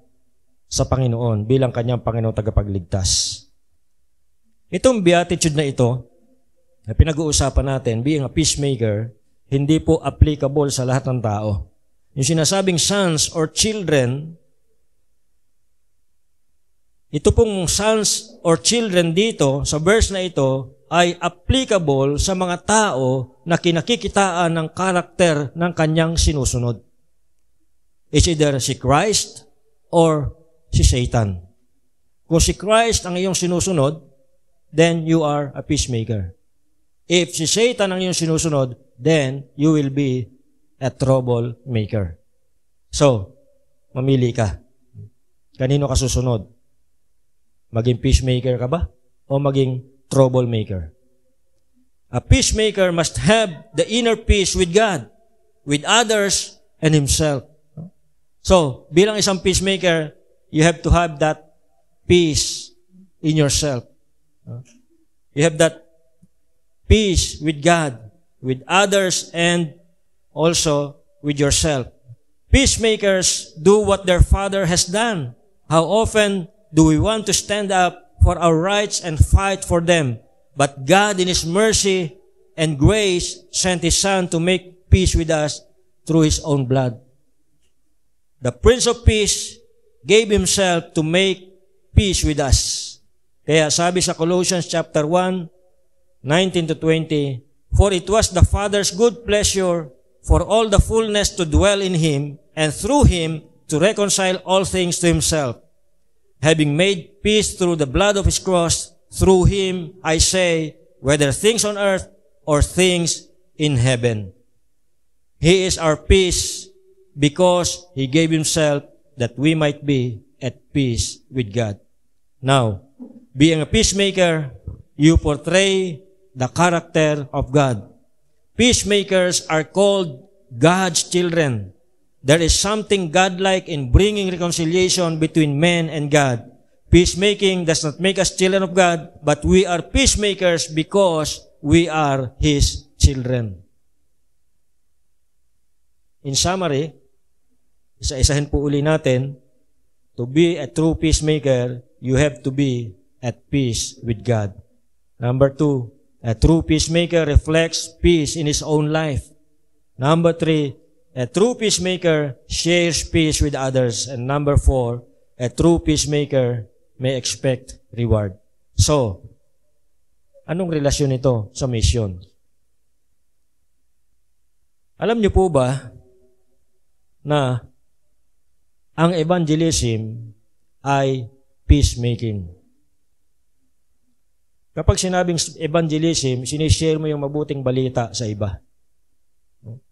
sa Panginoon bilang kanyang Panginoon tagapagligtas. Itong beatitude na ito, na pinag-uusapan natin, being a peacemaker, hindi po applicable sa lahat ng tao. Yung sinasabing sons or children, ito pong sons or children dito, sa verse na ito, ay applicable sa mga tao na kinakikitaan ng karakter ng kanyang sinusunod. It's either si Christ or si Satan. Kung si Christ ang iyong sinusunod, then you are a peacemaker. If si Satan ang iyong sinusunod, then you will be a troublemaker. So, mamili ka. Kanino ka susunod? Maging peacemaker ka ba? O maging troublemaker? A peacemaker must have the inner peace with God, with others, and himself. So, bilang isang peacemaker, you have to have that peace in yourself. You have that peace with God, with others, and also with yourself. Peacemakers do what their Father has done. How often do we want to stand up for our rights and fight for them? But God, in His mercy and grace, sent His Son to make peace with us through His own blood. The Prince of Peace gave Himself to make peace with us. Kaya sabi sa Colossians chapter 1, 19-20, "For it was the Father's good pleasure for all the fullness to dwell in Him, and through Him to reconcile all things to Himself, having made peace through the blood of His cross. Through Him, I say, whether things on earth or things in heaven." He is our peace because He gave Himself that we might be at peace with God. Now, being a peacemaker, you portray the character of God. Peacemakers are called God's children. There is something godlike in bringing reconciliation between men and God. Peacemaking does not make us children of God, but we are peacemakers because we are His children. In summary, isa-isahin po uli natin, to be a true peacemaker, you have to be at peace with God. Number 2, a true peacemaker reflects peace in his own life. Number 3, a true peacemaker shares peace with others. And number 4, a true peacemaker may expect reward. So, anong relasyon ito sa mission? Alam niyo po ba na ang evangelism ay peacemaking? Kapag sinabing evangelism, sinishare mo yung mabuting balita sa iba.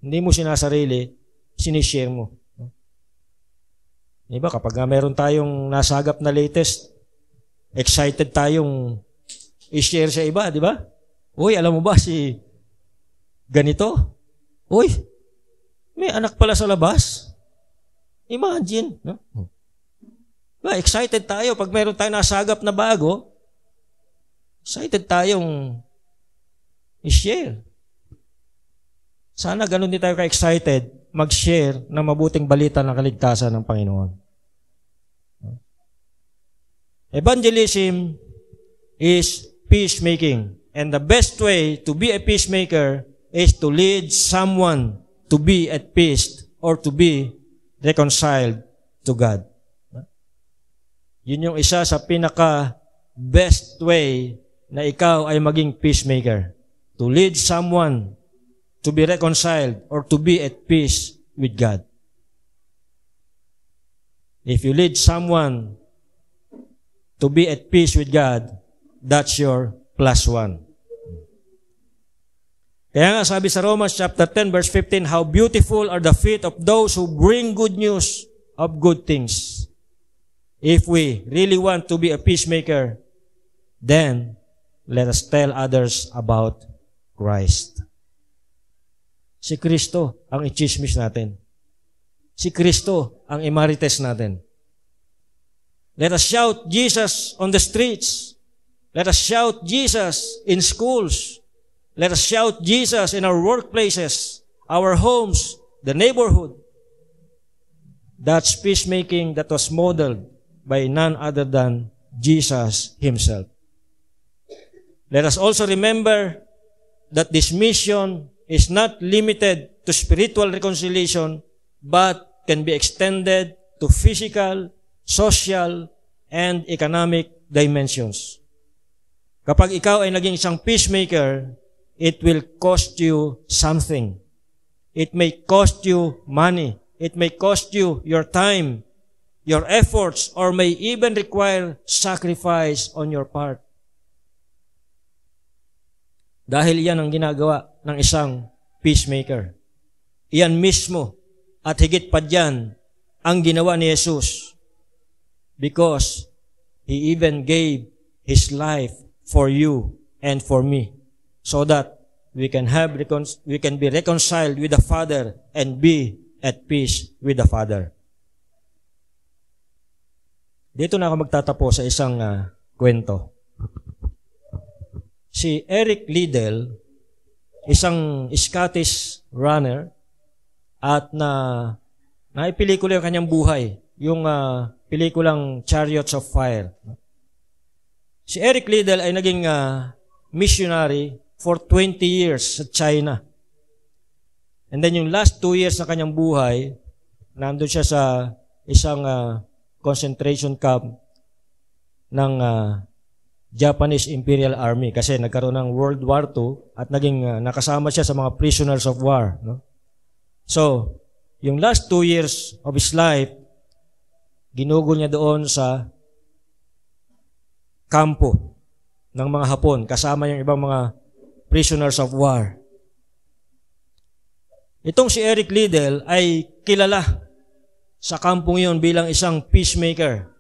Hindi mo sinasarili, sinishare mo. Diba? Kapag meron tayong nasagap na latest, excited tayong i-share sa iba, di ba? Uy, alam mo ba si ganito? Uy, may anak pala sa labas. Imagine. No? Diba? Excited tayo. Pag meron tayong nasagap na bago, excited tayong i-share. Sana ganun din tayo ka-excited mag-share ng mabuting balita ng kaligtasan ng Panginoon. Evangelism is peacemaking. And the best way to be a peacemaker is to lead someone to be at peace or to be reconciled to God. Yun yung isa sa pinaka-best way na ikaw ay maging peacemaker. To lead someone to be reconciled or to be at peace with God. If you lead someone to be at peace with God, that's your +1. Kaya nga sabi sa Romans chapter 10 verse 15, how beautiful are the feet of those who bring good news of good things. If we really want to be a peacemaker, then let us tell others about Christ. Si Kristo ang i-chismis natin. Si Kristo ang i-marites natin. Let us shout Jesus on the streets. Let us shout Jesus in schools. Let us shout Jesus in our workplaces, our homes, the neighborhood. That's peacemaking that was modeled by none other than Jesus Himself. Let us also remember that this mission is not limited to spiritual reconciliation, but can be extended to physical, social, and economic dimensions. Kapag ikaw ay naging isang peacemaker, it will cost you something. It may cost you money. It may cost you your time, your efforts, or may even require sacrifice on your part. Dahil yan ang ginagawa ng isang peacemaker. Iyan mismo at higit pa dyan ang ginawa ni Jesus. Because He even gave His life for you and for me. So that we can be reconciled with the Father and be at peace with the Father. Dito na ako magtatapos sa isang kwento. Si Eric Liddell, isang Scottish runner, at naipelikula yung kanyang buhay, yung pelikulang Chariots of Fire. Si Eric Liddell ay naging missionary for 20 years sa China. And then yung last 2 years na kanyang buhay, nandun siya sa isang concentration camp ng Japanese Imperial Army kasi nagkaroon ng World War II at naging nakasama siya sa mga prisoners of war. No? So, yung last 2 years of his life, ginugol niya doon sa kampo ng mga Hapon kasama yung ibang mga prisoners of war. Itong si Eric Liddell ay kilala sa kampong yun bilang isang peacemaker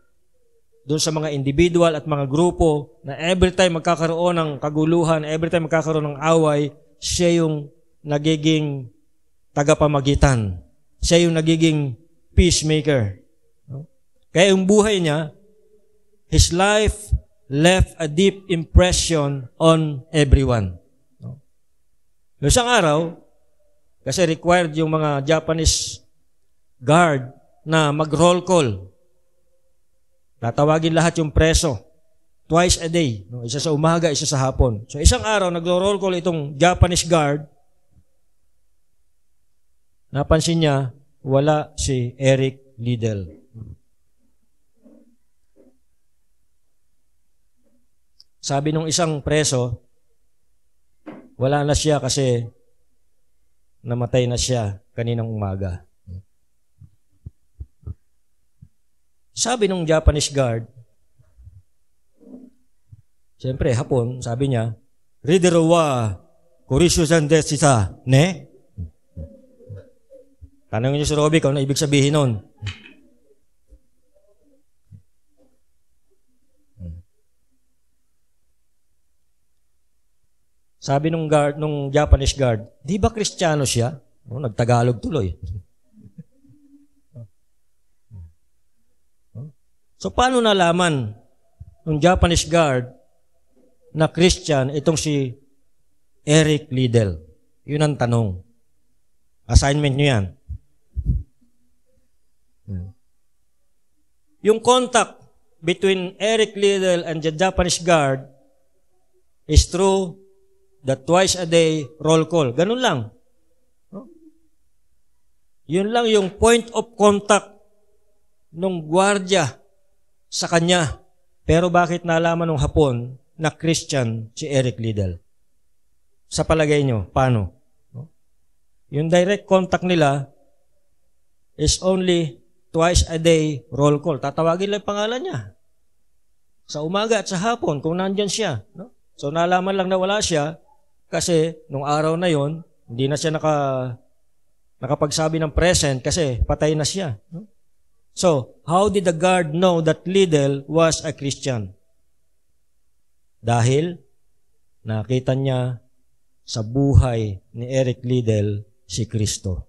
doon sa mga individual at mga grupo na every time magkakaroon ng kaguluhan, every time magkakaroon ng away, siya yung nagiging tagapamagitan. Siya yung nagiging peacemaker. Kaya yung buhay niya, his life left a deep impression on everyone. Isang araw, kasi required yung mga Japanese guard na mag-roll call. Tatawagin lahat yung preso twice a day. No? Isa sa umaga, isa sa hapon. So isang araw, nag-roll call itong Japanese guard. napansin niya, wala si Eric Liddell. Sabi nung isang preso, wala na siya kasi namatay na siya kaninang umaga. Sabi nung Japanese guard, siyempre, hapon, sabi niya, Ridero wa Kurishu-san desu sa, ne? Tanongin niyo si Robby kung ano ibig sabihin nun. Sabi nung Japanese guard, di ba Kristiyano siya? Nagtagalog tuloy. So, paano nalaman ng Japanese guard na Christian itong si Eric Liddell? Yun ang tanong. Assignment nyo yan. Yung contact between Eric Liddell and the Japanese guard is through the twice a day roll call. Ganun lang. Yun lang yung point of contact ng gwardiya sa kanya. Pero bakit nalaman nung hapon na Christian si Eric Liddell? Sa palagay nyo, paano? Yung direct contact nila is only twice a day roll call. Tatawagin lang pangalan niya. Sa umaga at sa hapon, kung nandyan siya. No? So nalaman lang na wala siya kasi nung araw na yon hindi na siya nakapagsabi ng present kasi patay na siya. No? So, how did the guard know that Liddell was a Christian? Dahil nakita niya sa buhay ni Eric Liddell si Kristo.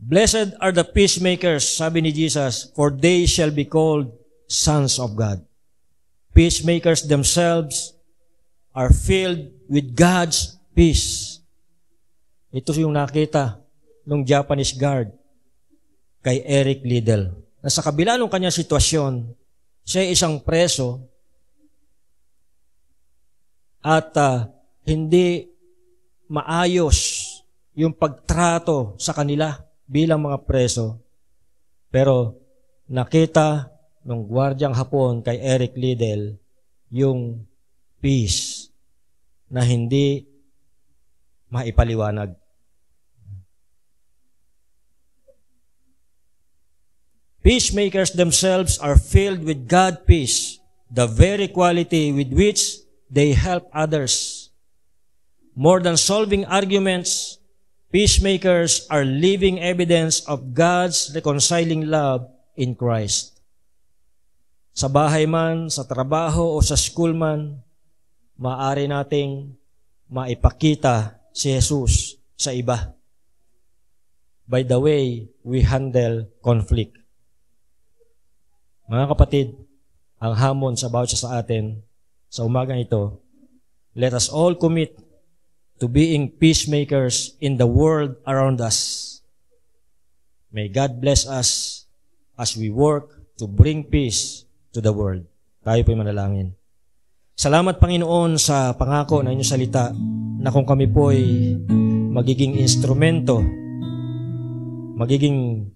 Blessed are the peacemakers, sabi ni Jesus, for they shall be called sons of God. Peacemakers themselves are filled with God's peace. Ito yung nakita ng Japanese guard kay Eric Liddell. Na sa kabila ng kanyang sitwasyon, siya ay isang preso at hindi maayos yung pagtrato sa kanila bilang mga preso. Pero nakita ng gwardyang hapon kay Eric Liddell yung peace na hindi maipaliwanag. Peacemakers themselves are filled with God's peace, the very quality with which they help others. More than solving arguments, peacemakers are living evidence of God's reconciling love in Christ. Sa bahay man, sa trabaho o sa school man, maaari nating maipakita si Jesus sa iba by the way we handle conflict. Mga kapatid, ang hamon sa bawat isa sa atin sa umagang ito, let us all commit to being peacemakers in the world around us. May God bless us as we work to bring peace to the world. Tayo po'y manalangin. Salamat, Panginoon, sa pangako na inyong salita na kung kami po'y magiging instrumento, magiging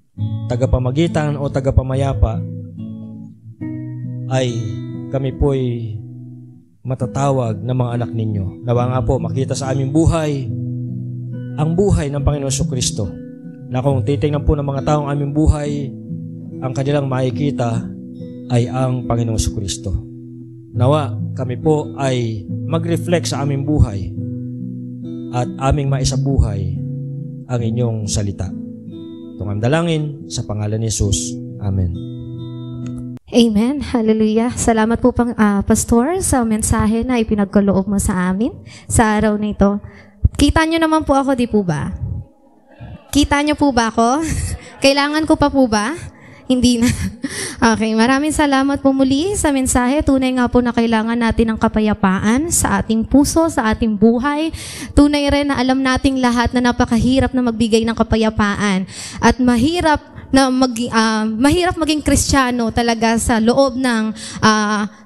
tagapamagitan o tagapamayapa, ay kami po'y matatawag na mga anak ninyo. Nawa nga po makita sa aming buhay ang buhay ng Panginoon Jesucristo, na kung titingnan po ng mga taong aming buhay, ang kanilang makikita ay ang Panginoon Jesucristo. Nawa kami po ay mag-reflect sa aming buhay at aming maisabuhay ang inyong salita. Itong ang dalangin sa pangalan ni Jesus. Amen. Amen. Hallelujah. Salamat po, Pastor, sa mensahe na ipinagkaloob mo sa amin sa araw na ito. Kita nyo naman po ako, di po ba? Kita nyo po ba ako? Kailangan ko pa po ba? Hindi na. Okay, maraming salamat po muli sa mensahe. Tunay nga po na kailangan natin ng kapayapaan sa ating puso, sa ating buhay. Tunay rin na alam nating lahat na napakahirap na magbigay ng kapayapaan. At mahirap maging Kristiyano talaga sa loob ng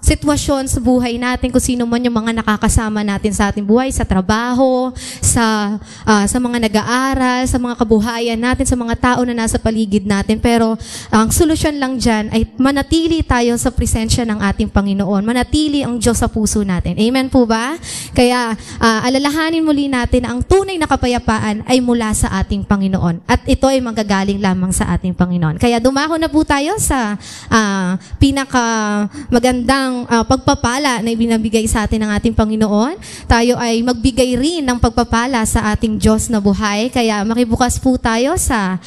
sitwasyon sa buhay natin, kung sino man yung mga nakakasama natin sa ating buhay, sa trabaho, sa mga nag-aaral, sa mga kabuhayan natin, sa mga tao na nasa paligid natin. Pero ang solusyon lang dyan ay manatili tayo sa presensya ng ating Panginoon. Manatili ang Diyos sa puso natin. Amen po ba? Kaya alalahanin muli natin na ang tunay na kapayapaan ay mula sa ating Panginoon. At ito ay manggagaling lamang sa ating Panginoon. Kaya dumako na po tayo sa pinakamagandang pagpapala na ibinabigay sa atin ng ating Panginoon. Tayo ay magbigay rin ng pagpapala sa ating Diyos na buhay. Kaya makibukas po tayo sa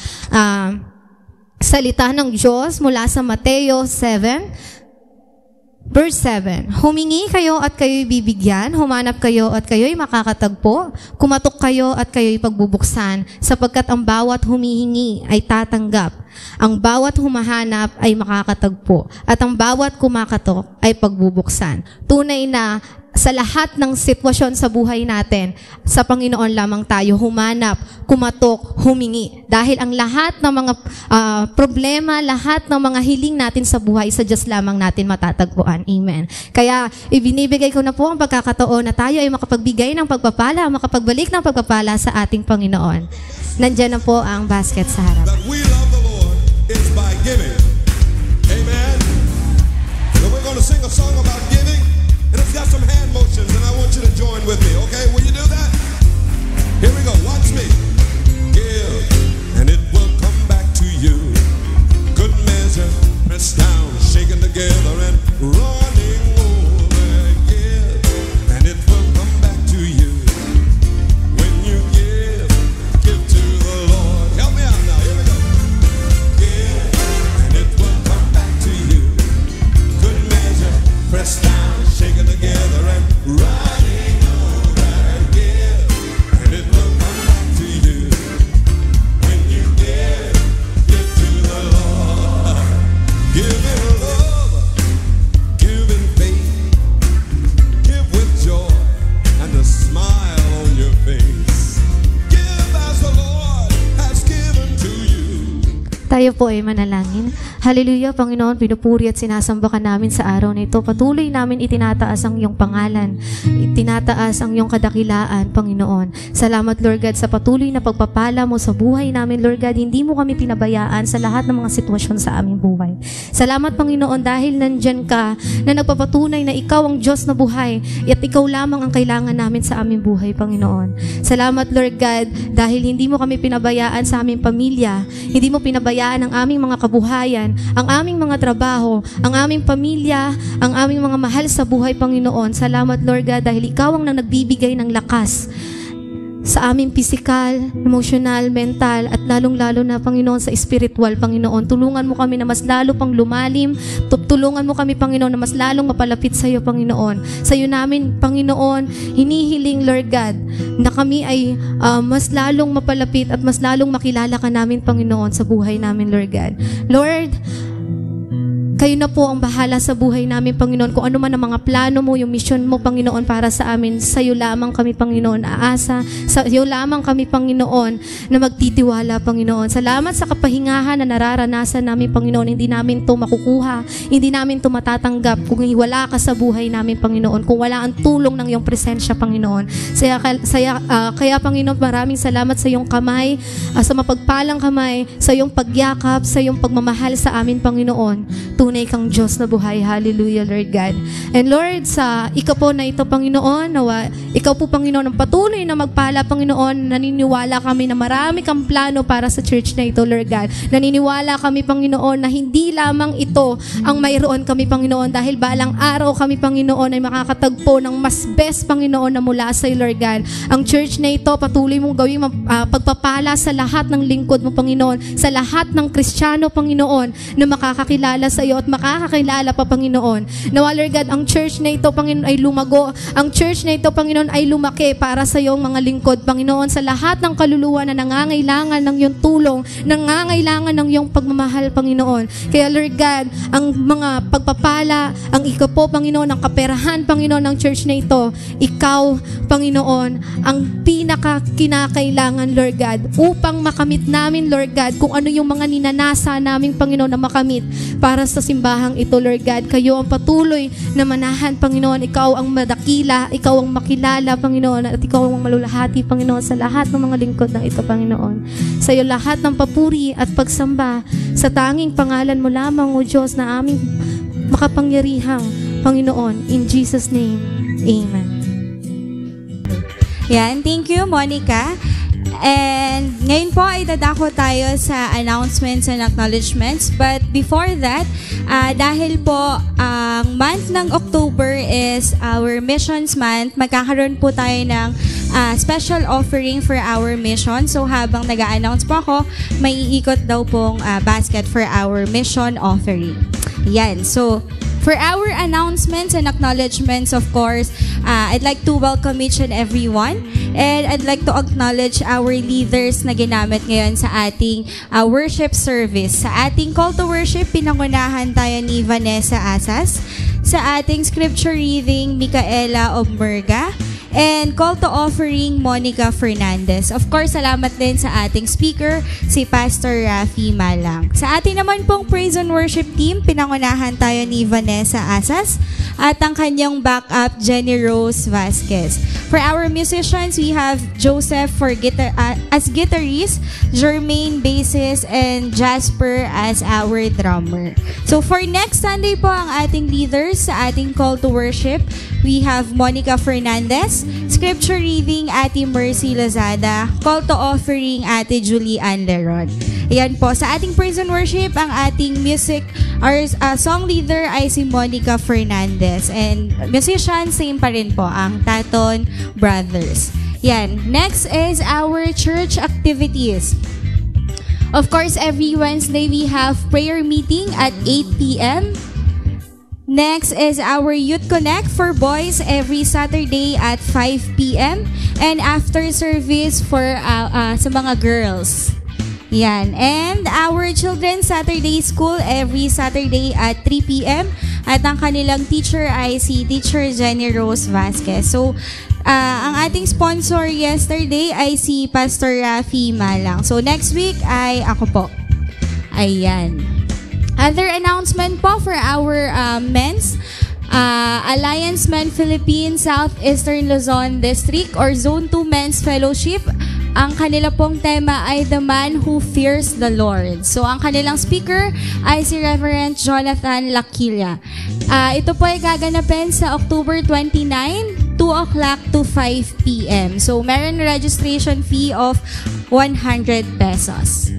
salita ng Diyos mula sa Mateo 7, Verse 7, humingi kayo at kayo'y bibigyan, humanap kayo at kayo'y makakatagpo, kumatok kayo at kayo'y pagbubuksan, sapagkat ang bawat humihingi ay tatanggap, ang bawat humahanap ay makakatagpo, at ang bawat kumakatok ay pagbubuksan. Tunay na sa lahat ng sitwasyon sa buhay natin, sa Panginoon lamang tayo humanap, kumatok, humingi. Dahil ang lahat ng mga problema, lahat ng mga hiling natin sa buhay, sa Diyos lamang natin matatagpuan. Amen. Kaya ibinibigay ko na po ang pagkakataon na tayo ay makapagbigay ng pagpapala, makapagbalik ng pagpapala sa ating Panginoon. Nandiyan na po ang basket sa harap. That we love the Lord is by giving. Amen. So we're going to sing a song about giving. And it's got some hand motions, and I want you to join with me, okay? Will you do that? Here we go. Watch me. Give, and it will come back to you. Good measure, pressed down, shaken together, and running over. Give, and it will come back to you. When you give to the Lord. Help me out now. Here we go. Give, and it will come back to you. Good measure, pressed down, shaken together and running over. Give, and it will come back to you. When you give to the Lord. Give in love, give in faith, give with joy and a smile on your face. Give as the Lord has given to you. Tayo po ay manalangin. Hallelujah, Panginoon, pinupuri at sinasamba ka namin sa araw na ito. Patuloy namin itinataas ang iyong pangalan. Itinataas ang iyong kadakilaan, Panginoon. Salamat, Lord God, sa patuloy na pagpapala mo sa buhay namin, Lord God. Hindi mo kami pinabayaan sa lahat ng mga sitwasyon sa aming buhay. Salamat, Panginoon, dahil nandyan ka na nagpapatunay na ikaw ang Diyos na buhay at ikaw lamang ang kailangan namin sa aming buhay, Panginoon. Salamat, Lord God, dahil hindi mo kami pinabayaan sa aming pamilya. Hindi mo pinabayaan ang aming mga kabuhayan, ang aming mga trabaho, ang aming pamilya, ang aming mga mahal sa buhay, Panginoon. Salamat, Lord God, dahil ikaw ang nagbibigay ng lakas sa aming physical, emotional, mental, at lalong-lalo na, Panginoon, sa spiritual, Panginoon. Tulungan mo kami na mas lalo pang lumalim. Tulungan mo kami, Panginoon, na mas lalong mapalapit sa iyo, Panginoon. Sa iyo namin, Panginoon, hinihiling, Lord God, na kami ay mas lalong mapalapit at mas lalong makilala ka namin, Panginoon, sa buhay namin, Lord God. Lord, kayo na po ang bahala sa buhay namin, Panginoon. Kung ano man ang mga plano mo, yung mission mo, Panginoon, para sa amin, sa iyo lamang kami, Panginoon, aasa. Sa iyo lamang kami, Panginoon, na magtitiwala, Panginoon. Salamat sa kapahingahan na nararanasan namin, Panginoon. Hindi namin to makukuha. Hindi namin to matatanggap kung wala ka sa buhay namin, Panginoon. Kung wala ang tulong ng iyong presensya, Panginoon. Kaya, Panginoon, maraming salamat sa iyong kamay, sa mapagpalang kamay, sa iyong pagyakap, sa iyong pagmamahal sa amin, Panginoon. Tunay kang Diyos na buhay. Hallelujah, Lord God. And Lord, sa ikaw po na ito, Panginoon, nawa, ikaw po, Panginoon, ang patuloy na magpala, Panginoon. Naniniwala kami na marami kang plano para sa church na ito, Lord God. Naniniwala kami, Panginoon, na hindi lamang ito ang mayroon kami, Panginoon, dahil balang araw kami, Panginoon, ay makakatagpo ng mas best, Panginoon, na mula sa iyo, Lord God. Ang church na ito, patuloy mong gawing pagpapala sa lahat ng lingkod mo, Panginoon, sa lahat ng Kristiyano, Panginoon, na makakakilala sa iyo tayo at makakakilala pa, Panginoon. Nawa, Lord God, ang church na ito, Panginoon, ay lumago. Ang church na ito, Panginoon, ay lumaki para sa iyong mga lingkod, Panginoon, sa lahat ng kaluluwa na nangangailangan ng iyong tulong, nangangailangan ng iyong pagmamahal, Panginoon. Kaya, Lord God, ang mga pagpapala, ang ikapo, Panginoon, ang kaperahan, Panginoon, ng church na ito, ikaw, Panginoon, ang pinaka-kinakailangan, Lord God, upang makamit namin, Lord God, kung ano yung mga ninanasa naming, Panginoon, na makamit para sa simbahang ito, Lord God. Kayo ang patuloy na manahan, Panginoon. Ikaw ang madakila, ikaw ang makilala, Panginoon, at ikaw ang malulahati, Panginoon, sa lahat ng mga lingkod ng ito, Panginoon. Sa iyo lahat ng papuri at pagsamba sa tanging pangalan mo lamang, O Diyos, na aming makapangyarihang Panginoon. In Jesus' name, Amen. Yan, thank you, Monica. And ngayon po ay dadako tayo sa announcements and acknowledgements. But before that, dahil po ang month ng October is our missions month, magkakaroon po tayo ng special offering for our mission. So habang nag-a-announce po ako, may iikot daw pong basket for our mission offering. Yan, so for our announcements and acknowledgements, of course, I'd like to welcome each and everyone. And I'd like to acknowledge our leaders na ginamit ngayon sa ating worship service. Sa ating call to worship, pinangunahan tayo ni Vanessa Asas. Sa ating scripture reading, Micaela Obmerga. And call to offering, Monica Fernandez. Of course, salamat din sa ating speaker, si Pastor Rafi Malang. Sa ating naman pong praise and worship team, pinangunahan tayo ni Vanessa Asas at ang kanyang backup, Jenny Rose Vasquez. For our musicians, we have Joseph as guitarist, Jermaine bassist, and Jasper as our drummer. So for next Sunday po, ang ating leaders sa ating call to worship, we have Monica Fernandez, scripture reading, Ate Mercy Lozada, call to offering, Ate Julie Ann Leron. Ayan po, sa ating praise and worship, ang ating music, our song leader ay si Monica Fernandez. And musician, same pa rin po, ang Taton Brothers. Yan. Next is our church activities. Of course, every Wednesday we have prayer meeting at 8 p.m. Next is our Youth Connect for boys every Saturday at 5 p.m. And after service for sa mga girls. Yan. And our Children's Saturday School every Saturday at 3 p.m. At ang kanilang teacher ay si Teacher Jenny Rose Vasquez. So, ang ating sponsor yesterday ay si Pastor Rafi Malang. So, next week ay ako po. Ayan. Other announcement po for our men's. Alliance Men Philippines Southeastern Luzon District or Zone 2 Men's Fellowship. Ang kanila pong tema ay The Man Who Fears the Lord. So, ang kanilang speaker ay si Reverend Jonathan Laquilla. Ito po ay gaganapin sa October 29, 2 o'clock to 5 p.m. So, meron registration fee of 100 pesos.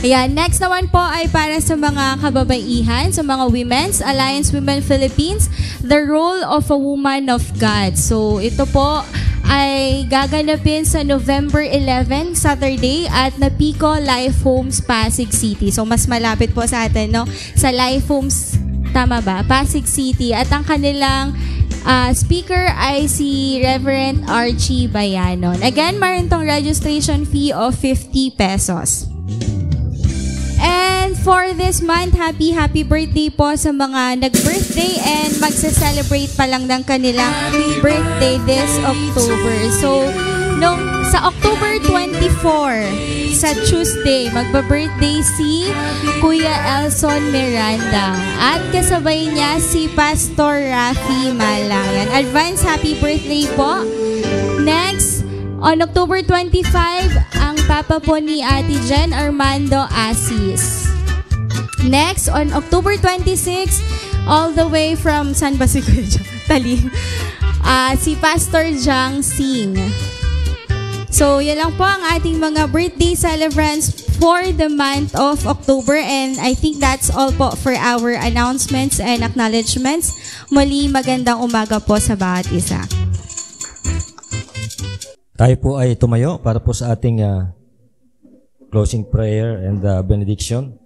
Ayan, next naman po ay para sa mga kababaihan, sa mga women's, Alliance Women Philippines, The Role of a Woman of God. So, ito po ay gaganapin sa November 11, Saturday, at Napico Life Homes, Pasig City. So, mas malapit po sa atin, no? Sa Life Homes, tama ba? Pasig City. At ang kanilang speaker ay si Reverend Archie Bayanon. Again, mayroon tong registration fee of 50 pesos. And for this month, happy birthday po sa mga nag-birthday and magse-celebrate pa lang ng kanilang birthday this October. So, sa October 24, sa Tuesday, magba-birthday si Kuya Elson Miranda. At kasabay niya si Pastor Rafi Malang. Advance happy birthday po. Next, on October 25, ang papa po ni Ate Jen Armando Asis. Next, on October 26, all the way from San Basico, Taling, si Pastor Jang Sing. So, yan lang po ang ating mga birthday celebrants for the month of October. And I think that's all po for our announcements and acknowledgements. Muli, magandang umaga po sa bawat isa. Tayo po ay tumayo para po sa ating closing prayer and benediction.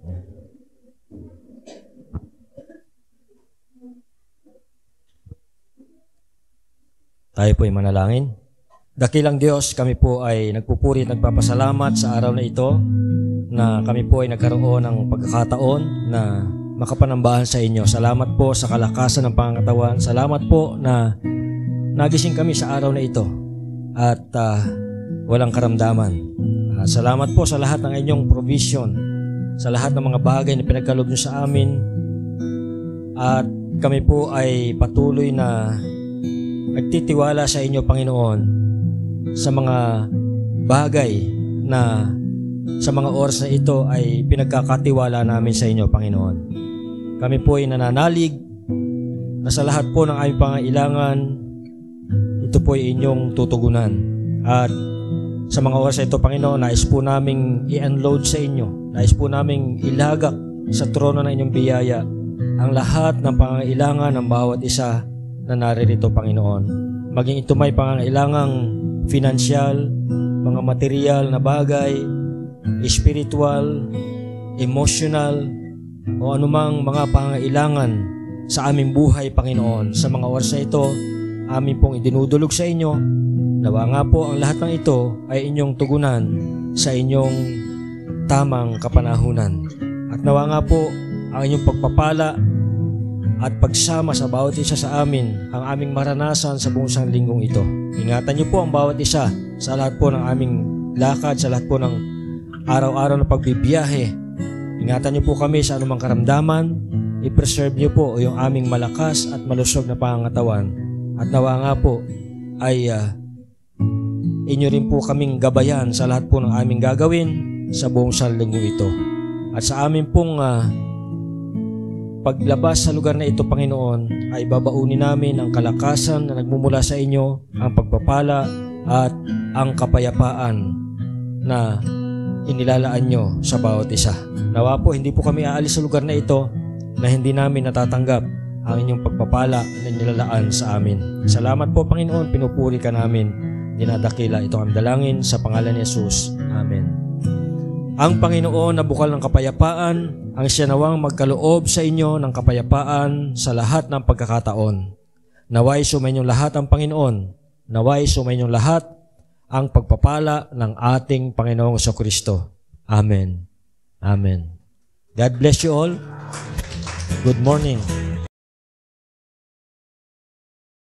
Tayo po ay manalangin. Dakilang Diyos, kami po ay nagpupuri at nagpapasalamat sa araw na ito na kami po ay nagkaroon ng pagkakataon na makapanambahan sa inyo. Salamat po sa kalakasan ng pangangatawan. Salamat po na nagising kami sa araw na ito at walang karamdaman. Salamat po sa lahat ng inyong provision, sa lahat ng mga bagay na pinagkaloob niyo sa amin. At kami po ay patuloy na nagtitiwala sa inyo, Panginoon, sa mga bagay na sa mga oras na ito ay pinagkakatiwala namin sa inyo, Panginoon. Kami po ay nananalig na sa lahat po ng aming pangailangan, ito po ay inyong tutugunan. At sa mga oras na ito, Panginoon, nais po naming i-unload sa inyo, nais po naming ilagak sa trono ng inyong biyaya ang lahat ng pangailangan ng bawat isa na naririto, Panginoon. Maging ito may pangangailangang financial, mga material na bagay, spiritual, emotional, o anumang mga pangangailangan sa aming buhay, Panginoon. Sa mga oras na ito, amin pong idinudulog sa inyo. Nawa nga po ang lahat ng ito ay inyong tugunan sa inyong tamang kapanahunan. At nawa nga po ang inyong pagpapala at pagsama sa bawat isa sa amin ang aming maranasan sa buong isang linggong ito. Ingatan niyo po ang bawat isa sa lahat po ng aming lakad, sa lahat po ng araw-araw na pagbibiyahe. Ingatan niyo po kami sa anumang karamdaman. I-preserve niyo po yung aming malakas at malusog na pangangatawan. At nawa nga po ay inyo rin po kaming gabayan sa lahat po ng aming gagawin sa buong isang linggong ito. At sa amin pong paglabas sa lugar na ito, Panginoon, ay babaunin namin ang kalakasan na nagmumula sa inyo, ang pagpapala at ang kapayapaan na inilalaan nyo sa bawat isa. Nawa po, hindi po kami aalis sa lugar na ito na hindi namin natatanggap ang inyong pagpapala na inilalaan sa amin. Salamat po, Panginoon, pinupuri ka namin. Dinadakila ito ang dalangin sa pangalan ni Jesus. Amen. Ang Panginoon na bukal ng kapayapaan, ang siya nawang magkaloob sa inyo ng kapayapaan sa lahat ng pagkakataon. Naway sumayinyong lahat ang Panginoon. Naway sumayinyong lahat ang pagpapala ng ating Panginoong Jesucristo. Amen. Amen. God bless you all. Good morning.